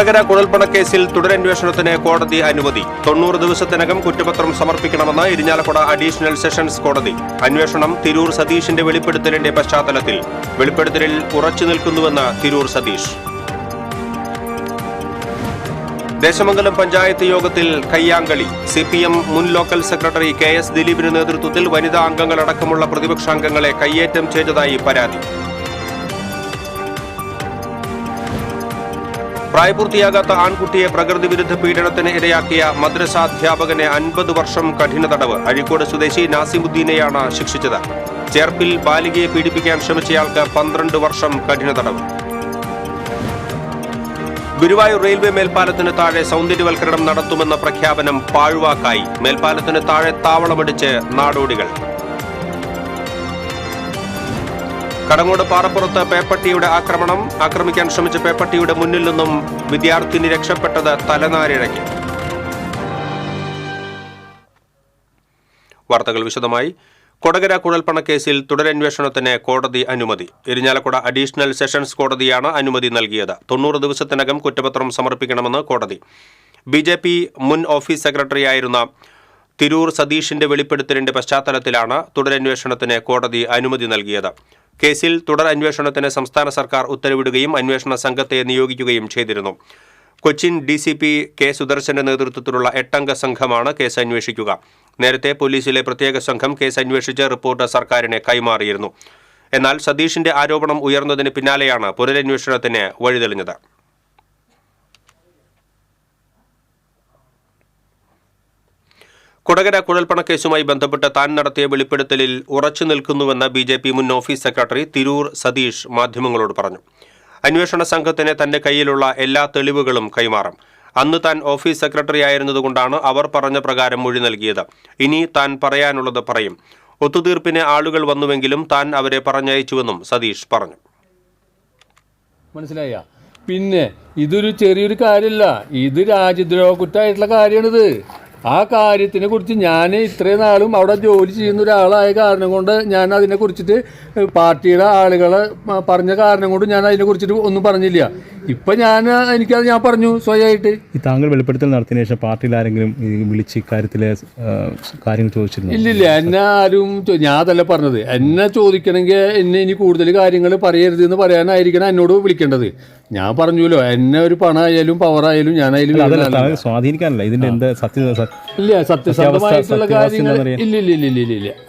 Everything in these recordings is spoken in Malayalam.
കൊടകര കുഴൽപ്പണക്കേസിൽ തുടരന്വേഷണത്തിന് കോടതി അനുമതി. 90 ദിവസത്തിനകം കുറ്റപത്രം സമർപ്പിക്കണമെന്ന് ഇരിഞ്ഞാലക്കുട അഡീഷണൽ സെഷൻസ് കോടതി. അന്വേഷണം തിരൂർ സതീഷിന്റെ വെളിപ്പെടുത്തലിന്റെ പശ്ചാത്തലത്തിൽ. വെളിപ്പെടുത്തലിൽ ഉറച്ചു നിൽക്കുന്നുവെന്ന് തിരൂർ സതീഷ്. ദേശമംഗലം പഞ്ചായത്ത് യോഗത്തിൽ കയ്യാങ്കളി. CPM മുൻ ലോക്കൽ സെക്രട്ടറി KS ദിലീപിന്റെ നേതൃത്വത്തിൽ വനിതാ അംഗങ്ങളടക്കമുള്ള പ്രതിപക്ഷാംഗങ്ങളെ കയ്യേറ്റം ചെയ്തതായി പരാതി. പ്രായപൂർത്തിയാകാത്ത ആൺകുട്ടിയെ പ്രകൃതിവിരുദ്ധ പീഡനത്തിന് ഇരയാക്കിയ മദ്രസാധ്യാപകനെ 50 വർഷം കഠിന തടവ്. അഴീക്കോട് സ്വദേശി നാസിമുദ്ദീനെയാണ് ശിക്ഷിച്ചത്. ചേർപ്പിൽ ബാലികയെ പീഡിപ്പിക്കാൻ ശ്രമിച്ചയാൾക്ക് 12 വർഷം കഠിന തടവ്. ഗുരുവായൂർ റെയിൽവേ മേൽപ്പാലത്തിന് താഴെ സൗന്ദര്യവൽക്കരണം നടത്തുമെന്ന പ്രഖ്യാപനം പാഴ്വാക്കായി. മേൽപ്പാലത്തിന് താഴെ താവളമടിച്ച് നാടോടികൾ. കടങ്ങോട് പാറപ്പുറത്ത് പേപ്പട്ടിയുടെ ആക്രമിക്കാൻ ശ്രമിച്ച പേപ്പട്ടിയുടെ മുന്നിൽ നിന്നും വിദ്യാർത്ഥിനി രക്ഷപ്പെട്ടത് തലനാരിഴയ്ക്ക്. വാർത്തകൾ വിശദമായി. കൊടകര കുഴൽപ്പണക്കേസിൽ തുടരന്വേഷണത്തിന് കോടതി അനുമതി. ഇരിഞ്ഞാലക്കുട അഡീഷണൽ സെഷൻസ് കോടതിയാണ് അനുമതി നൽകിയത്. 90 ദിവസത്തിനകം കുറ്റപത്രം സമർപ്പിക്കണമെന്ന് കോടതി. BJP മുൻ ഓഫീസ് സെക്രട്ടറിയായിരുന്ന തിരൂർ സതീഷിന്റെ വെളിപ്പെടുത്തലിന്റെ പശ്ചാത്തലത്തിലാണ് തുടരന്വേഷണത്തിന് കോടതി അനുമതി നൽകിയത്. കേസിൽ തുടർ അന്വേഷണത്തിന് സംസ്ഥാന സർക്കാർ ഉത്തരവിടുകയും അന്വേഷണ സംഘത്തെ നിയോഗിക്കുകയും ചെയ്തിരുന്നു. കൊച്ചിൻ DCP K സുദർശന്റെ നേതൃത്വത്തിലുള്ള 8-അംഗ സംഘമാണ് കേസ് അന്വേഷിക്കുക. നേരത്തെ പോലീസിലെ പ്രത്യേക സംഘം കേസ് അന്വേഷിച്ച് റിപ്പോർട്ട് സർക്കാരിന് കൈമാറിയിരുന്നു. എന്നാൽ സതീഷിന്റെ ആരോപണം ഉയർന്നതിന് പിന്നാലെയാണ് പുനരന്വേഷണത്തിന് വഴിതെളിഞ്ഞത്. കൊടകര കുഴൽപ്പണക്കേസുമായി ബന്ധപ്പെട്ട് താൻ നടത്തിയ വെളിപ്പെടുത്തലിൽ ഉറച്ചു നിൽക്കുന്നുവെന്ന് BJP മുൻ ഓഫീസ് സെക്രട്ടറി തിരൂർ സതീഷ് മാധ്യമങ്ങളോട് പറഞ്ഞു. അന്വേഷണ സംഘത്തിന് തന്റെ കയ്യിലുള്ള എല്ലാ തെളിവുകളും കൈമാറും. അന്ന് താൻ ഓഫീസ് സെക്രട്ടറി ആയിരുന്നതുകൊണ്ടാണ് അവർ പറഞ്ഞ പ്രകാരം മൊഴി നൽകിയത്. ഇനി താൻ പറയാനുള്ളത് പറയും. ഒത്തുതീർപ്പിന് ആളുകൾ വന്നുവെങ്കിലും താൻ അവരെ പറഞ്ഞയച്ചുവെന്നും സതീഷ് പറഞ്ഞു. മനസ്സിലായ? പിന്നെ ഇതൊരു ചെറിയൊരു കാര്യമല്ല, ഇത് രാജ്യദ്രോഹ കുറ്റമായിട്ടുള്ള കാര്യമാണിത്. ആ കാര്യത്തിനെ കുറിച്ച് ഞാൻ ഇത്രയും നാളും അവിടെ ജോലി ചെയ്യുന്ന ഒരാളായ കാരണം കൊണ്ട് ഞാൻ അതിനെ കുറിച്ചിട്ട് പാർട്ടിയുടെ ആളുകൾ പറഞ്ഞ കാരണം കൊണ്ട് ഞാൻ അതിനെ കുറിച്ചിട്ട് ഒന്നും പറഞ്ഞില്ല. ഇപ്പം എനിക്കത് ഞാൻ പറഞ്ഞു സ്വയമായിട്ട്. ഈ താങ്കൾ വെളിപ്പെടുത്തൽ നടത്തിയ ശേഷം പാർട്ടിയിൽ ആരെങ്കിലും വിളിച്ച് ഇക്കാര്യത്തിലെ കാര്യങ്ങൾ ചോദിച്ചിരുന്നു? ഇല്ലില്ല, എന്നെ ആരും ഞാൻ അതല്ല പറഞ്ഞത്. എന്നെ ചോദിക്കണമെങ്കിൽ എന്നെ ഇനി കൂടുതൽ കാര്യങ്ങൾ പറയരുത് എന്ന് പറയാനായിരിക്കണം എന്നോട് വിളിക്കേണ്ടത്. ഞാൻ പറഞ്ഞല്ലോ, എന്നെ ഒരു പണമായാലും പവറായാലും ഞാൻ അതിൽ സ്വാധീനിക്കാനല്ല. ഇതിന്റെ എന്താ ഇല്ല, സത്യസന്ധമായിട്ടുള്ള കാര്യങ്ങൾ ഇല്ല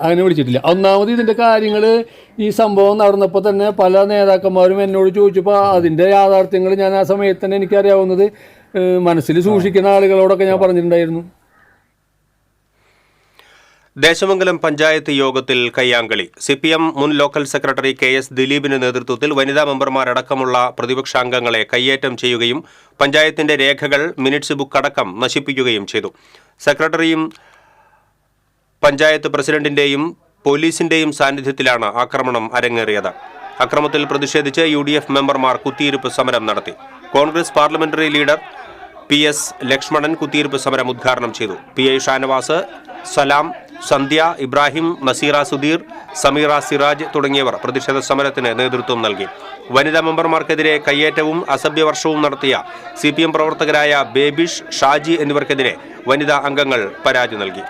അങ്ങനെ വിളിച്ചിട്ടില്ല. ഒന്നാമത് ഇതിന്റെ കാര്യങ്ങൾ ഈ സംഭവം നടന്നപ്പോൾ തന്നെ പല നേതാക്കന്മാരും എന്നോട് ചോദിച്ചപ്പോൾ അതിന്റെ യാഥാർത്ഥ്യങ്ങൾ ഞാൻ ആ സമയത്ത് തന്നെ എനിക്കറിയാവുന്നത് മനസ്സിൽ സൂക്ഷിക്കുന്ന ആളുകളോടൊക്കെ ഞാൻ പറഞ്ഞിട്ടുണ്ടായിരുന്നു. ദേശമംഗലം പഞ്ചായത്ത് യോഗത്തിൽ കയ്യാങ്കളി. CPM മുൻ ലോക്കൽ സെക്രട്ടറി KS ദിലീപിന്റെ നേതൃത്വത്തിൽ വനിതാ മെമ്പർമാരടക്കമുള്ള പ്രതിപക്ഷാംഗങ്ങളെ കയ്യേറ്റം ചെയ്യുകയും പഞ്ചായത്തിന്റെ രേഖകൾ, മിനിറ്റ്സ് ബുക്ക് അടക്കം നശിപ്പിക്കുകയും ചെയ്തു. സെക്രട്ടറിയും പഞ്ചായത്ത് പ്രസിഡന്റിന്റെയും പോലീസിന്റെയും സാന്നിധ്യത്തിലാണ് ആക്രമണം അരങ്ങേറിയത്. അക്രമത്തിൽ പ്രതിഷേധിച്ച് UDF മെമ്പർമാർ കുത്തിയിരിപ്പ് സമരം നടത്തി. Congress parliamentary leader PS Lakshmanan കുത്തിയിരിപ്പ് സമരം ഉദ്ഘാടനം ചെയ്തു. PI ഷാനവാസ്, സലാം, സന്ധ്യ, ഇബ്രാഹിം, നസീറ സുധീർ, സമീറ സിറാജ് തുടങ്ങിയവർ പ്രതിഷേധ സമരത്തിന് നേതൃത്വം നൽകി. വനിതാ മെമ്പർമാർക്കെതിരെ കയ്യേറ്റവും അസഭ്യവർഷവും നടത്തിയ CPM പ്രവർത്തകരായ ബേബിഷ്, ഷാജി എന്നിവർക്കെതിരെ വനിതാ അംഗങ്ങൾ പരാതി നൽകി.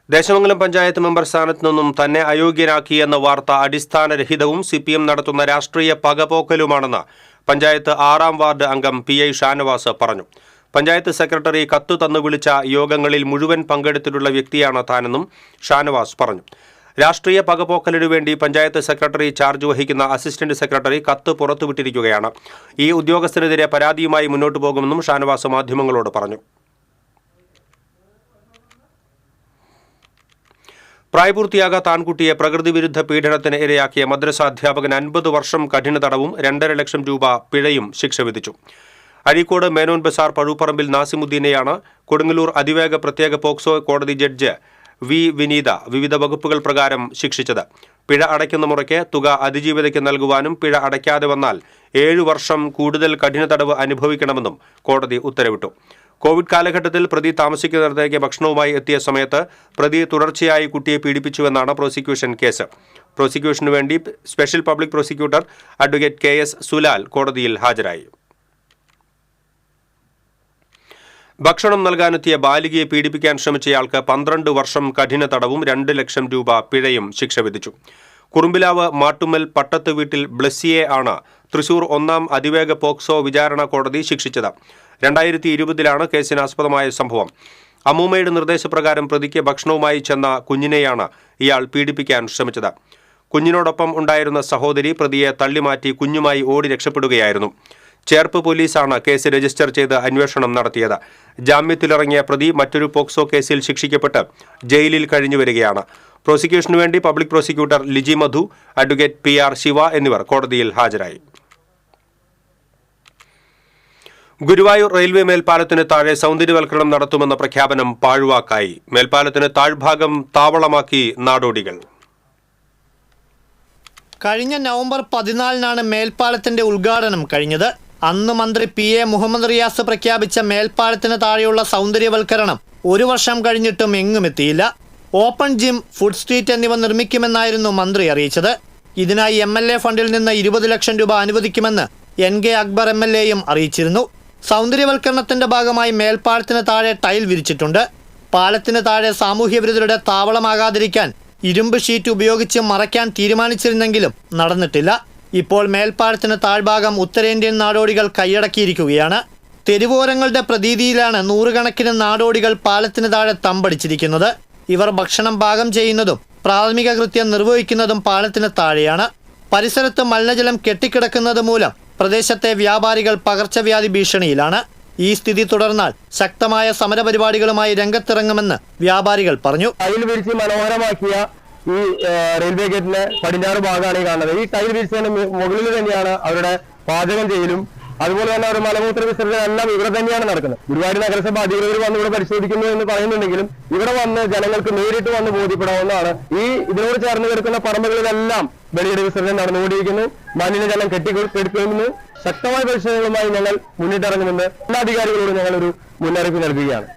ദേശമംഗലം പഞ്ചായത്ത് മെമ്പർ സ്ഥാനത്ത് നിന്നും തന്നെ അയോഗ്യനാക്കിയെന്ന വാർത്ത അടിസ്ഥാനരഹിതവും CPM നടത്തുന്ന രാഷ്ട്രീയ പകപോക്കലുമാണെന്ന് പഞ്ചായത്ത് 6-ാം വാർഡ് അംഗം PI ഷാനവാസ് പറഞ്ഞു. പഞ്ചായത്ത് സെക്രട്ടറി കത്ത് തന്നു വിളിച്ച യോഗങ്ങളിൽ മുഴുവൻ പങ്കെടുത്തിട്ടുള്ള വ്യക്തിയാണ് താനെന്നും ഷാനവാസ് പറഞ്ഞു. രാഷ്ട്രീയ പകപോക്കലിനു വേണ്ടി പഞ്ചായത്ത് സെക്രട്ടറി ചാർജ് വഹിക്കുന്ന അസിസ്റ്റന്റ് സെക്രട്ടറി കത്ത് പുറത്തുവിട്ടിരിക്കുകയാണ്. ഈ ഉദ്യോഗസ്ഥനെതിരെ പരാതിയുമായി മുന്നോട്ടു പോകുമെന്നും ഷാനവാസ് മാധ്യമങ്ങളോട് പറഞ്ഞു. പ്രായപൂർത്തിയാകാത്ത ആൺകുട്ടിയെ പ്രകൃതിവിരുദ്ധ പീഡനത്തിന് ഇരയാക്കിയ മദ്രസാധ്യാപകൻ 50 വർഷം കഠിന തടവും 2.5 ലക്ഷം രൂപ പിഴയും ശിക്ഷ വിധിച്ചു. അഴീക്കോട് മേനോൻ ബസാർ പഴുപ്പറമ്പിൽ നാസിമുദ്ദീനെയാണ് കൊടുങ്ങല്ലൂർ അതിവേഗ പ്രത്യേക പോക്സോ കോടതി ജഡ്ജ് വി വിനീത വിവിധ വകുപ്പുകൾ പ്രകാരം ശിക്ഷിച്ചത്. പിഴ അടയ്ക്കുന്ന മുറയ്ക്ക് തുക അതിജീവിതയ്ക്ക് നൽകുവാനും പിഴ അടയ്ക്കാതെ വന്നാൽ 7 വർഷം കൂടുതൽ കഠിന തടവ് അനുഭവിക്കണമെന്നും കോടതി ഉത്തരവിട്ടു. കോവിഡ് കാലഘട്ടത്തിൽ പ്രതി താമസിക്കുന്നിടത്തേക്ക് ഭക്ഷണവുമായി എത്തിയ സമയത്ത് പ്രതി തുടർച്ചയായി കുട്ടിയെ പീഡിപ്പിച്ചുവെന്നാണ് പ്രോസിക്യൂഷൻ കേസ്. പ്രോസിക്യൂഷനു വേണ്ടി special public prosecutor advocate KS Sulal കോടതിയിൽ ഹാജരായി. ഭക്ഷണം നൽകാനെത്തിയ ബാലികയെ പീഡിപ്പിക്കാൻ ശ്രമിച്ചയാൾക്ക് 12 വർഷം കഠിന തടവും 2 ലക്ഷം രൂപ പിഴയും ശിക്ഷ വിധിച്ചു. കുറുമ്പിലാവ് മാട്ടുമ്മൽ പട്ടത്ത് വീട്ടിൽ ബ്ലസ്സിയെ ആണ് തൃശൂർ 1-ാം അതിവേഗ പോക്സോ വിചാരണ കോടതി ശിക്ഷിച്ചത്. 2020-ലാണ് കേസിനാസ്പദമായ സംഭവം. അമ്മൂമ്മയുടെ നിർദ്ദേശപ്രകാരം പ്രതിക്ക് ഭക്ഷണവുമായി ചെന്ന കുഞ്ഞിനെയാണ് ഇയാൾ പീഡിപ്പിക്കാൻ ശ്രമിച്ചത്. കുഞ്ഞിനോടൊപ്പം ഉണ്ടായിരുന്ന സഹോദരി പ്രതിയെ തള്ളിമാറ്റി കുഞ്ഞുമായി ഓടി രക്ഷപ്പെടുകയായിരുന്നു. ചേർപ്പ് പോലീസാണ് കേസ് രജിസ്റ്റർ ചെയ്ത് അന്വേഷണം നടത്തിയത്. ജാമ്യത്തിലിറങ്ങിയ പ്രതി മറ്റൊരു പോക്സോ കേസിൽ ശിക്ഷിക്കപ്പെട്ട് ജയിലിൽ കഴിഞ്ഞുവരികയാണ്. പ്രോസിക്യൂഷനു വേണ്ടി പബ്ലിക് പ്രോസിക്യൂട്ടർ ലിജി മധു, അഡ്വക്കേറ്റ് PR ശിവ എന്നിവർ കോടതിയിൽ ഹാജരായി. ഗുരുവായൂർ റെയിൽവേ മേൽപ്പാലത്തിന് താഴെ സൗന്ദര്യവൽക്കരണം നടത്തുമെന്ന പ്രഖ്യാപനം പാഴ്വാക്കായി. മേൽപ്പാലത്തിന് താഴ്ഭാഗം താവളമാക്കി നാടോടികൾ. കഴിഞ്ഞ നവംബർ 14-നാണ് മേൽപ്പാലത്തിന്റെ ഉദ്ഘാടനം കഴിഞ്ഞത്. അന്ന് മന്ത്രി PA മുഹമ്മദ് റിയാസ് പ്രഖ്യാപിച്ച മേൽപ്പാലത്തിന് താഴെയുള്ള സൗന്ദര്യവൽക്കരണം 1 വർഷം കഴിഞ്ഞിട്ടും എങ്ങും എത്തിയില്ല. ഓപ്പൺ ജിം, ഫുഡ് സ്ട്രീറ്റ് എന്നിവ നിർമ്മിക്കുമെന്നായിരുന്നു മന്ത്രി അറിയിച്ചത്. ഇതിനായി MLA ഫണ്ടിൽ നിന്ന് 20 ലക്ഷം രൂപ അനുവദിക്കുമെന്ന് NK അക്ബർ MLAയും അറിയിച്ചിരുന്നു. സൗന്ദര്യവൽക്കരണത്തിന്റെ ഭാഗമായി മേൽപ്പാലത്തിന് താഴെ ടൈൽ വിരിച്ചിട്ടുണ്ട്. പാലത്തിന് താഴെ സാമൂഹ്യവിരുദ്ധരുടെ താവളമാകാതിരിക്കാൻ ഇരുമ്പ് ഷീറ്റ് ഉപയോഗിച്ച് മറയ്ക്കാൻ തീരുമാനിച്ചിരുന്നെങ്കിലും നടന്നിട്ടില്ല. ഇപ്പോൾ മേൽപ്പാലത്തിന് താഴ്ഭാഗം ഉത്തരേന്ത്യൻ നാടോടികൾ കൈയടക്കിയിരിക്കുകയാണ്. തെരുവോരങ്ങളുടെ പ്രതീതിയിലാണ് നൂറുകണക്കിന് നാടോടികൾ പാലത്തിന് താഴെ തമ്പടിച്ചിരിക്കുന്നത്. ഇവർ ഭക്ഷണം പാകം ചെയ്യുന്നതും പ്രാഥമിക കൃത്യം നിർവഹിക്കുന്നതും പാലത്തിന് താഴെയാണ്. പരിസരത്ത് മലിനജലം കെട്ടിക്കിടക്കുന്നത് മൂലം പ്രദേശത്തെ വ്യാപാരികൾ പകർച്ചവ്യാധി ഭീഷണിയിലാണ്. ഈ സ്ഥിതി തുടർന്നാൽ ശക്തമായ സമരപരിപാടികളുമായി രംഗത്തിറങ്ങുമെന്ന് വ്യാപാരികൾ പറഞ്ഞു. ടൈൽ വിരിച്ച് മനോഹരമാക്കിയ ഈ റെയിൽവേ ഗേറ്റിന്റെ പടിഞ്ഞാറ് ഭാഗമാണ് ഈ കാണുന്നത്. ഈ ടൈൽ വിരിച്ചതിന് മുകളിൽ തന്നെയാണ് അവരുടെ പാചകം ചെയ്യലും അതുപോലെ തന്നെ അവർ മലമൂത്ര വിസർജനം എല്ലാം ഇവിടെ തന്നെയാണ് നടക്കുന്നത്. ഗുരുവായൂർ നഗരസഭ അധികൃതർ വന്ന് ഇവിടെ പരിശോധിക്കുന്നു എന്ന് പറയുന്നുണ്ടെങ്കിലും ഇവിടെ വന്ന് ജനങ്ങൾക്ക് നേരിട്ട് വന്ന് ബോധ്യപ്പെടാവുന്നതാണ്. ഇതിനോട് ചേർന്ന് കിടക്കുന്ന പറമ്പുകളിലെല്ലാം വെളിയുടെ വിസർജനം നടന്നുകൊണ്ടിരിക്കുന്നു. മലിനജലം കെട്ടിക്കെടുക്കുന്നു. ശക്തമായ പരിശോധനകളുമായി ഞങ്ങൾ മുന്നിട്ടിറങ്ങുമെന്ന് എല്ലാ അധികാരികളോടും ഞങ്ങളൊരു മുന്നറിയിപ്പ് നൽകുകയാണ്.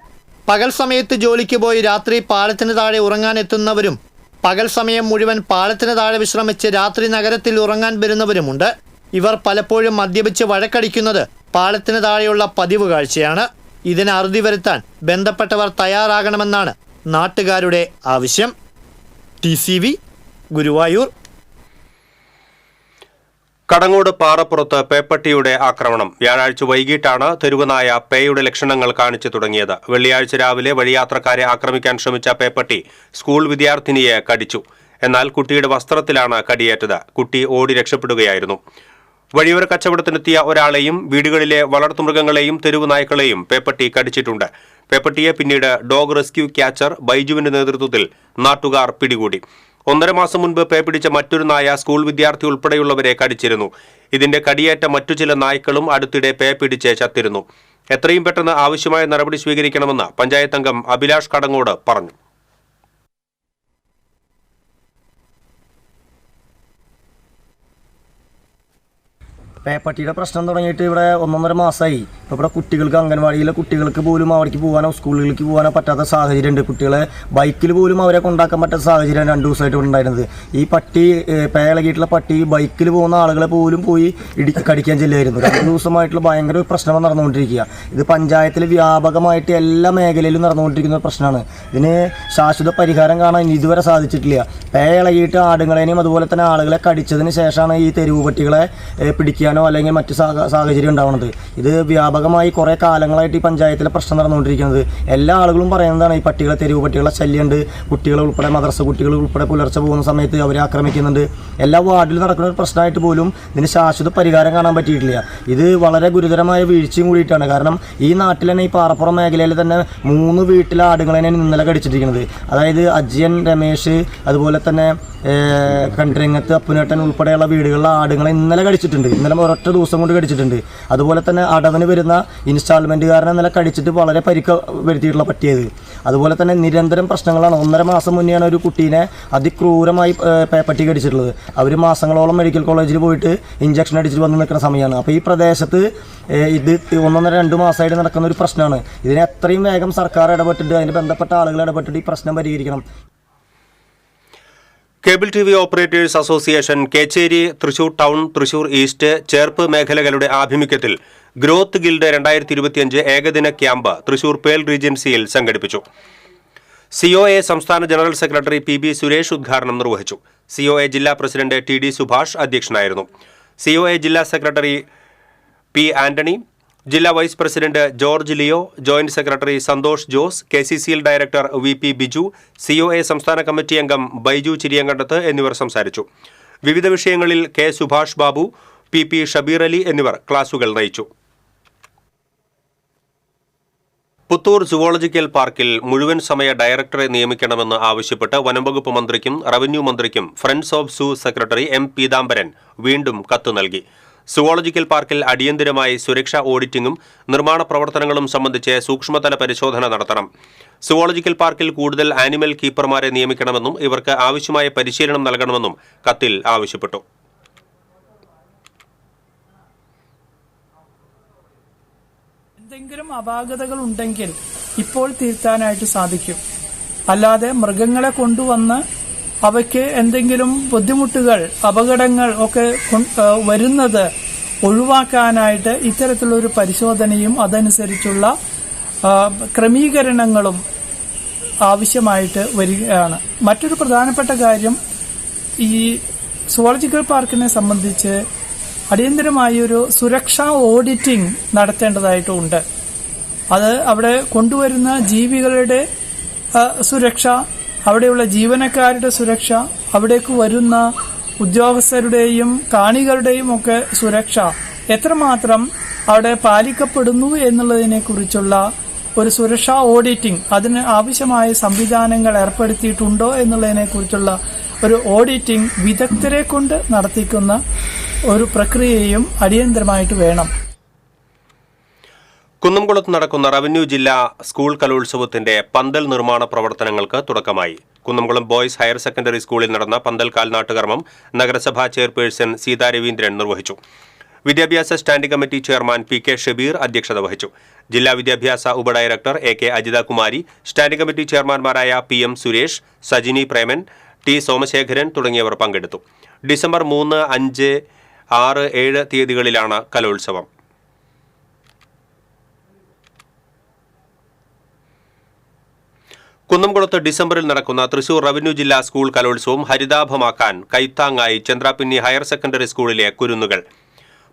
പകൽ സമയത്ത് ജോലിക്ക് പോയി രാത്രി പാലത്തിന് താഴെ ഉറങ്ങാൻ എത്തുന്നവരും പകൽ സമയം മുഴുവൻ പാലത്തിന് താഴെ വിശ്രമിച്ച് രാത്രി നഗരത്തിൽ ഉറങ്ങാൻ വരുന്നവരുമുണ്ട്. ഇവർ പലപ്പോഴും മദ്യപിച്ച് വഴക്കടിക്കുന്നത് പാലത്തിന് താഴെയുള്ള പതിവ് കാഴ്ചയാണ്. ഇതിന് അറുതി വരുത്താൻ ബന്ധപ്പെട്ടവർ തയ്യാറാകണമെന്നാണ് നാട്ടുകാരുടെ ആവശ്യം. TCV ഗുരുവായൂർ. കടങ്ങോട് പാറപ്പുറത്ത് പേപ്പട്ടിയുടെ ആക്രമണം. വ്യാഴാഴ്ച വൈകിട്ടാണ് തെരുവുനായ പേയുടെ ലക്ഷണങ്ങൾ കാണിച്ചു തുടങ്ങിയത്. വെള്ളിയാഴ്ച രാവിലെ വഴിയാത്രക്കാരെ ആക്രമിക്കാൻ ശ്രമിച്ച പേപ്പട്ടി സ്കൂൾ വിദ്യാർത്ഥിനിയെ കടിച്ചു. എന്നാൽ കുട്ടിയുടെ വസ്ത്രത്തിലാണ് കടിയേറ്റത്. കുട്ടി ഓടി രക്ഷപ്പെടുകയായിരുന്നു. വഴിയോര കച്ചവടത്തിനെത്തിയ ഒരാളെയും വീടുകളിലെ വളർത്തുമൃഗങ്ങളെയും തെരുവുനായ്ക്കളെയും പേപ്പട്ടി കടിച്ചിട്ടുണ്ട്. പേപ്പട്ടിയെ പിന്നീട് ഡോഗ് റെസ്ക്യൂ ക്യാച്ചർ ബൈജുവിന്റെ നേതൃത്വത്തിൽ നാട്ടുകാർ പിടികൂടി. 1.5 മാസം മുൻപ് പേ പിടിച്ച മറ്റൊരു നായ സ്കൂൾ വിദ്യാർത്ഥി ഉൾപ്പെടെയുള്ളവരെ കടിച്ചിരുന്നു. ഇതിന്റെ കടിയേറ്റ മറ്റു ചില നായ്ക്കളും അടുത്തിടെ പേ പിടിച്ച് ചത്തിരുന്നു. എത്രയും പെട്ടെന്ന് ആവശ്യമായ നടപടി സ്വീകരിക്കണമെന്ന് പഞ്ചായത്ത് അംഗം അഭിലാഷ് കടങ്ങോട് പറഞ്ഞു. പേപ്പട്ടിയുടെ പ്രശ്നം തുടങ്ങിയിട്ട് ഇവിടെ 1.5 മാസമായി. ഇപ്പോൾ ഇവിടെ കുട്ടികൾക്ക് അംഗൻവാടിയിലെ കുട്ടികൾക്ക് പോലും അവിടേക്ക് പോകാനോ സ്കൂളുകളിലേക്ക് പോകാനോ പറ്റാത്ത സാഹചര്യമുണ്ട്. കുട്ടികളെ ബൈക്കിൽ പോലും അവരെ കൊണ്ടാക്കാൻ പറ്റാത്ത സാഹചര്യം 2 ദിവസമായിട്ട് ഇവിടെ ഉണ്ടായിരുന്നത്. ഈ പട്ടി പേളകിയിട്ടുള്ള പട്ടി ബൈക്കിൽ പോകുന്ന ആളുകളെ പോലും പോയി കടിക്കാൻ ചെല്ലുമായിരുന്നു. 2 ദിവസമായിട്ടുള്ള ഭയങ്കര പ്രശ്നം നടന്നുകൊണ്ടിരിക്കുക. ഇത് പഞ്ചായത്തിൽ വ്യാപകമായിട്ട് എല്ലാ മേഖലയിലും നടന്നുകൊണ്ടിരിക്കുന്ന പ്രശ്നമാണ്. ഇതിന് ശാശ്വത പരിഹാരം കാണാൻ ഇതുവരെ സാധിച്ചിട്ടില്ല. പേളകിയിട്ട് ആടുകളെയും അതുപോലെ തന്നെ ആളുകളെ കടിച്ചതിന് ശേഷമാണ് ഈ തെരുവ് പട്ടികളെ പിടിക്കുക അല്ലെങ്കിൽ മറ്റു സാഹചര്യം ഉണ്ടാവുന്നത്. ഇത് വ്യാപകമായി കുറേ കാലങ്ങളായിട്ട് ഈ പഞ്ചായത്തിലെ പ്രശ്നം നടന്നുകൊണ്ടിരിക്കുന്നത്. എല്ലാ ആളുകളും പറയുന്നതാണ് ഈ പട്ടികളെ തെരുവ് പട്ടികളെ ശല്യമുണ്ട്. കുട്ടികൾ ഉൾപ്പെടെ മദ്രസ കുട്ടികൾ ഉൾപ്പെടെ പുലർച്ചെ പോകുന്ന സമയത്ത് അവരെ ആക്രമിക്കുന്നുണ്ട്. എല്ലാ വാർഡിലും നടക്കുന്ന ഒരു പ്രശ്നമായിട്ട് പോലും ഇതിന് ശാശ്വത പരിഹാരം കാണാൻ പറ്റിയിട്ടില്ല. ഇത് വളരെ ഗുരുതരമായ വീഴ്ചയും കൂടിയിട്ടാണ്. കാരണം ഈ നാട്ടിൽ തന്നെ ഈ പാറപ്പുറം മേഖലയിൽ തന്നെ 3 വീട്ടിലെ ആടുകളെയാണ് ഇന്നലെ കടിച്ചിരിക്കുന്നത്. അതായത് അജിയൻ, രമേശ്, അതുപോലെ തന്നെ കണ്ടരങ്ങത്ത് അപ്പുനേട്ടൻ ഉൾപ്പെടെയുള്ള വീടുകളിലെ ആടുകളെ ഇന്നലെ കടിച്ചിട്ടുണ്ട്. ഇന്നലെ ഒരൊറ്റ ദിവസം കൊണ്ട് കടിച്ചിട്ടുണ്ട്. അതുപോലെ തന്നെ അടവിന് വരുന്ന ഇൻസ്റ്റാൾമെൻറ്റുകാരനെ നില കടിച്ചിട്ട് വളരെ പരിക്ക് വരുത്തിയിട്ടുള്ള പറ്റിയത്. അതുപോലെ തന്നെ നിരന്തരം പ്രശ്നങ്ങളാണ്. 1.5 മാസം മുന്നെയാണ് ഒരു കുട്ടീനെ അതിക്രൂരമായി പേപ്പട്ടി കടിച്ചിട്ടുള്ളത്. അവർ മാസങ്ങളോളം മെഡിക്കൽ കോളേജിൽ പോയിട്ട് ഇഞ്ചക്ഷൻ അടിച്ചിട്ട് വന്ന് നിൽക്കുന്ന സമയമാണ്. അപ്പോൾ ഈ പ്രദേശത്ത് ഇത് 1.5-2 മാസമായിട്ട് നടക്കുന്ന ഒരു പ്രശ്നമാണ്. ഇതിനെ എത്രയും വേഗം സർക്കാർ ഇടപെട്ടിട്ട് അതിന് ബന്ധപ്പെട്ട ആളുകൾ ഇടപെട്ടിട്ട് ഈ പ്രശ്നം പരിഹരിക്കണം. Cable T V operators association Kecheri, Thrissur town, Thrissur east, Cherpu മേഖലകളുടെ ആഭിമുഖ്യത്തിൽ ഗ്രോത്ത് ഗിൽഡ് 2025 ഏകദിന ക്യാമ്പ് തൃശൂർ പേൾ റീജൻസിയിൽ സംഘടിപ്പിച്ചു. COA സംസ്ഥാന ജനറൽ സെക്രട്ടറി PB സുരേഷ് ഉദ്ഘാടനം നിർവഹിച്ചു. COA ജില്ലാ പ്രസിഡന്റ് TD സുഭാഷ് അധ്യക്ഷനായിരുന്നു. COA ജില്ലാ സെക്രട്ടറി P ആന്റണി, ജില്ലാ vice president George Leo, joint secretary Santhosh Jose, KCCL director VP Biju, COA സംസ്ഥാന കമ്മിറ്റി അംഗം ബൈജു ചിരിയങ്കണ്ടത്ത് എന്നിവർ സംസാരിച്ചു. വിവിധ വിഷയങ്ങളിൽ K സുഭാഷ് ബാബു, PP ഷബീർ അലി എന്നിവർ ക്ലാസുകൾ നയിച്ചു. പുത്തൂർ സുവോളജിക്കൽ പാർക്കിൽ മുഴുവൻ സമയ ഡയറക്ടറെ നിയമിക്കണമെന്ന് ആവശ്യപ്പെട്ട് വനംവകുപ്പ് മന്ത്രിക്കും റവന്യൂ മന്ത്രിക്കും friends of zoo secretary M Peethambaran വീണ്ടും കത്ത് നൽകി. സുവോളജിക്കൽ പാർക്കിൽ അടിയന്തരമായി സുരക്ഷാ ഓഡിറ്റിംഗും നിർമ്മാണ പ്രവർത്തനങ്ങളും സംബന്ധിച്ച് സൂക്ഷ്മതല പരിശോധന നടത്തണം. സുവോളജിക്കൽ പാർക്കിൽ കൂടുതൽ ആനിമൽ കീപ്പർമാരെ നിയമിക്കണമെന്നും ഇവർക്ക് ആവശ്യമായ പരിശീലനം നൽകണമെന്നും കത്തിൽ ആവശ്യപ്പെട്ടു. എന്തെങ്കിലും അപാകതകൾ ഉണ്ടെങ്കിൽ ഇപ്പോൾ തിരുത്താനായിട്ട് സാധിക്കും. അല്ലാതെ മൃഗങ്ങളെ കൊണ്ടുവന്ന് അവയ്ക്ക് എന്തെങ്കിലും ബുദ്ധിമുട്ടുകൾ, അപകടങ്ങൾ ഒക്കെ വരുന്നത് ഒഴിവാക്കാനായിട്ട് ഇത്തരത്തിലുള്ള ഒരു പരിശോധനയും അതനുസരിച്ചുള്ള ക്രമീകരണങ്ങളും ആവശ്യമായിട്ട് വരികയാണ്. മറ്റൊരു പ്രധാനപ്പെട്ട കാര്യം, ഈ സുവോളജിക്കൽ പാർക്കിനെ സംബന്ധിച്ച് അടിയന്തരമായി ഒരു സുരക്ഷാ ഓഡിറ്റിംഗ് നടത്തേണ്ടതായിട്ടുണ്ട്. അത് അവിടെ കൊണ്ടുവരുന്ന ജീവികളുടെ സുരക്ഷ, അവിടെയുള്ള ജീവനക്കാരുടെ സുരക്ഷ, അവിടേക്ക് വരുന്ന ഉദ്യോഗസ്ഥരുടെയും കാണികളുടെയും ഒക്കെ സുരക്ഷ എത്രമാത്രം അവിടെ പാലിക്കപ്പെടുന്നു എന്നുള്ളതിനെക്കുറിച്ചുള്ള ഒരു സുരക്ഷാ ഓഡിറ്റിംഗ്, അതിന് ആവശ്യമായ സംവിധാനങ്ങൾ ഏർപ്പെടുത്തിയിട്ടുണ്ടോ എന്നുള്ളതിനെക്കുറിച്ചുള്ള ഒരു ഓഡിറ്റിംഗ് വിദഗ്ധരെ കൊണ്ട് നടത്തിക്കുന്ന ഒരു പ്രക്രിയയും അടിയന്തരമായിട്ട് വേണം. കുന്നംകുളത്ത് നടക്കുന്ന റവന്യൂ ജില്ലാ സ്കൂൾ കലോത്സവത്തിന്റെ പന്തൽ നിർമ്മാണ പ്രവർത്തനങ്ങൾക്ക് തുടക്കമായി. കുന്നംകുളം ബോയ്സ് ഹയർ സെക്കൻഡറി സ്കൂളിൽ നടന്ന പന്തൽ കാൽനാട്ടുകർമ്മം നഗരസഭാ ചെയർപേഴ്സൺ സീതാ രവീന്ദ്രൻ നിർവഹിച്ചു. വിദ്യാഭ്യാസ standing committee chairman PK Shabeer അധ്യക്ഷത വഹിച്ചു. ജില്ലാ വിദ്യാഭ്യാസ ഉപഡയറക്ടർ AK അജിതകുമാരി, സ്റ്റാൻഡിംഗ് കമ്മിറ്റി ചെയർമാൻമാരായ PM സുരേഷ്, സജിനി പ്രേമൻ, T സോമശേഖരൻ തുടങ്ങിയവർ പങ്കെടുത്തു. ഡിസംബർ 3, 5, 6, 7 തീയതികളിലാണ് കലോത്സവം. കുന്നംകുളത്ത് ഡിസംബറിൽ നടക്കുന്ന തൃശൂർ റവന്യൂ ജില്ലാ സ്കൂൾ കലോത്സവം ഹരിതാഭമാക്കാൻ കൈത്താങ്ങായി ചന്ദ്രാപിന്നി ഹയർ സെക്കൻഡറി സ്കൂളിലെ കുരുന്നുകൾ.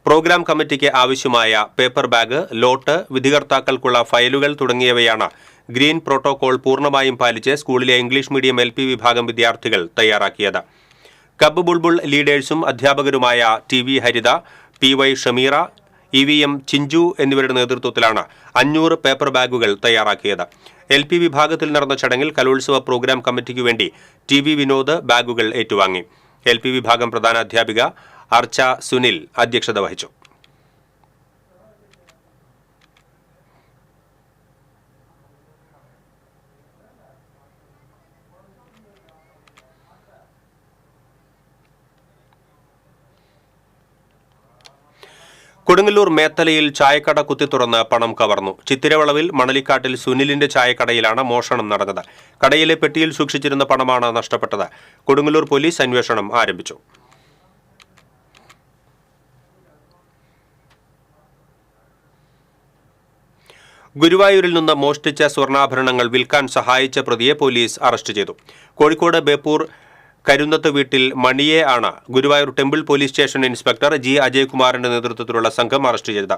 പ്രോഗ്രാം കമ്മിറ്റിക്ക് ആവശ്യമായ പേപ്പർ ബാഗ്, ലോട്ട്, വിധികർത്താക്കൾക്കുള്ള ഫയലുകൾ തുടങ്ങിയവയാണ് ഗ്രീൻ പ്രോട്ടോകോൾ പൂർണ്ണമായും പാലിച്ച് സ്കൂളിലെ ഇംഗ്ലീഷ് മീഡിയം LP വിഭാഗം വിദ്യാർത്ഥികൾ തയ്യാറാക്കിയത്. കബ് ബുൾബുൾ ലീഡേഴ്സും അധ്യാപകരുമായ TV ഹരിത, PY ഷമീറ, EVM ചിഞ്ചു എന്നിവരുടെ നേതൃത്വത്തിലാണ് 500 പേപ്പർ ബാഗുകൾ തയ്യാറാക്കിയത്. LP വിഭാഗത്തിൽ നടന്ന ചടങ്ങിൽ കലോത്സവ പ്രോഗ്രാം കമ്മിറ്റിക്കു വേണ്ടി TV വിനോദ് ബാഗുകൾ ഏറ്റുവാങ്ങി. LP വിഭാഗം പ്രധാനാധ്യാപിക അർച്ച സുനിൽ അധ്യക്ഷത വഹിച്ചു. കൊടുങ്ങല്ലൂർ മേത്തലയിൽ ചായക്കട കുത്തിത്തുറന്ന് പണം കവർന്നു. ചിത്തിരവളവിൽ മണലിക്കാട്ടിൽ സുനിലിന്റെ ചായക്കടയിലാണ് മോഷണം നടന്നത്. കടയിലെ പെട്ടിയിൽ സൂക്ഷിച്ചിരുന്ന പണമാണ് നഷ്ടപ്പെട്ടത്. കൊടുങ്ങല്ലൂർ പോലീസ് അന്വേഷണം ആരംഭിച്ചു. ഗുരുവായൂരിൽ നിന്ന് മോഷ്ടിച്ച സ്വർണ്ണാഭരണങ്ങൾ വിൽക്കാൻ സഹായിച്ച പ്രതിയെ പോലീസ് അറസ്റ്റ് ചെയ്തു. കോഴിക്കോട് ബേപ്പൂർ കരുന്നത്ത് വീട്ടിൽ മണിയെ ആണ് Guruvayur temple police station inspector G അജയ്കുമാറിന്റെ നേതൃത്വത്തിലുള്ള സംഘം അറസ്റ്റ് ചെയ്തത്.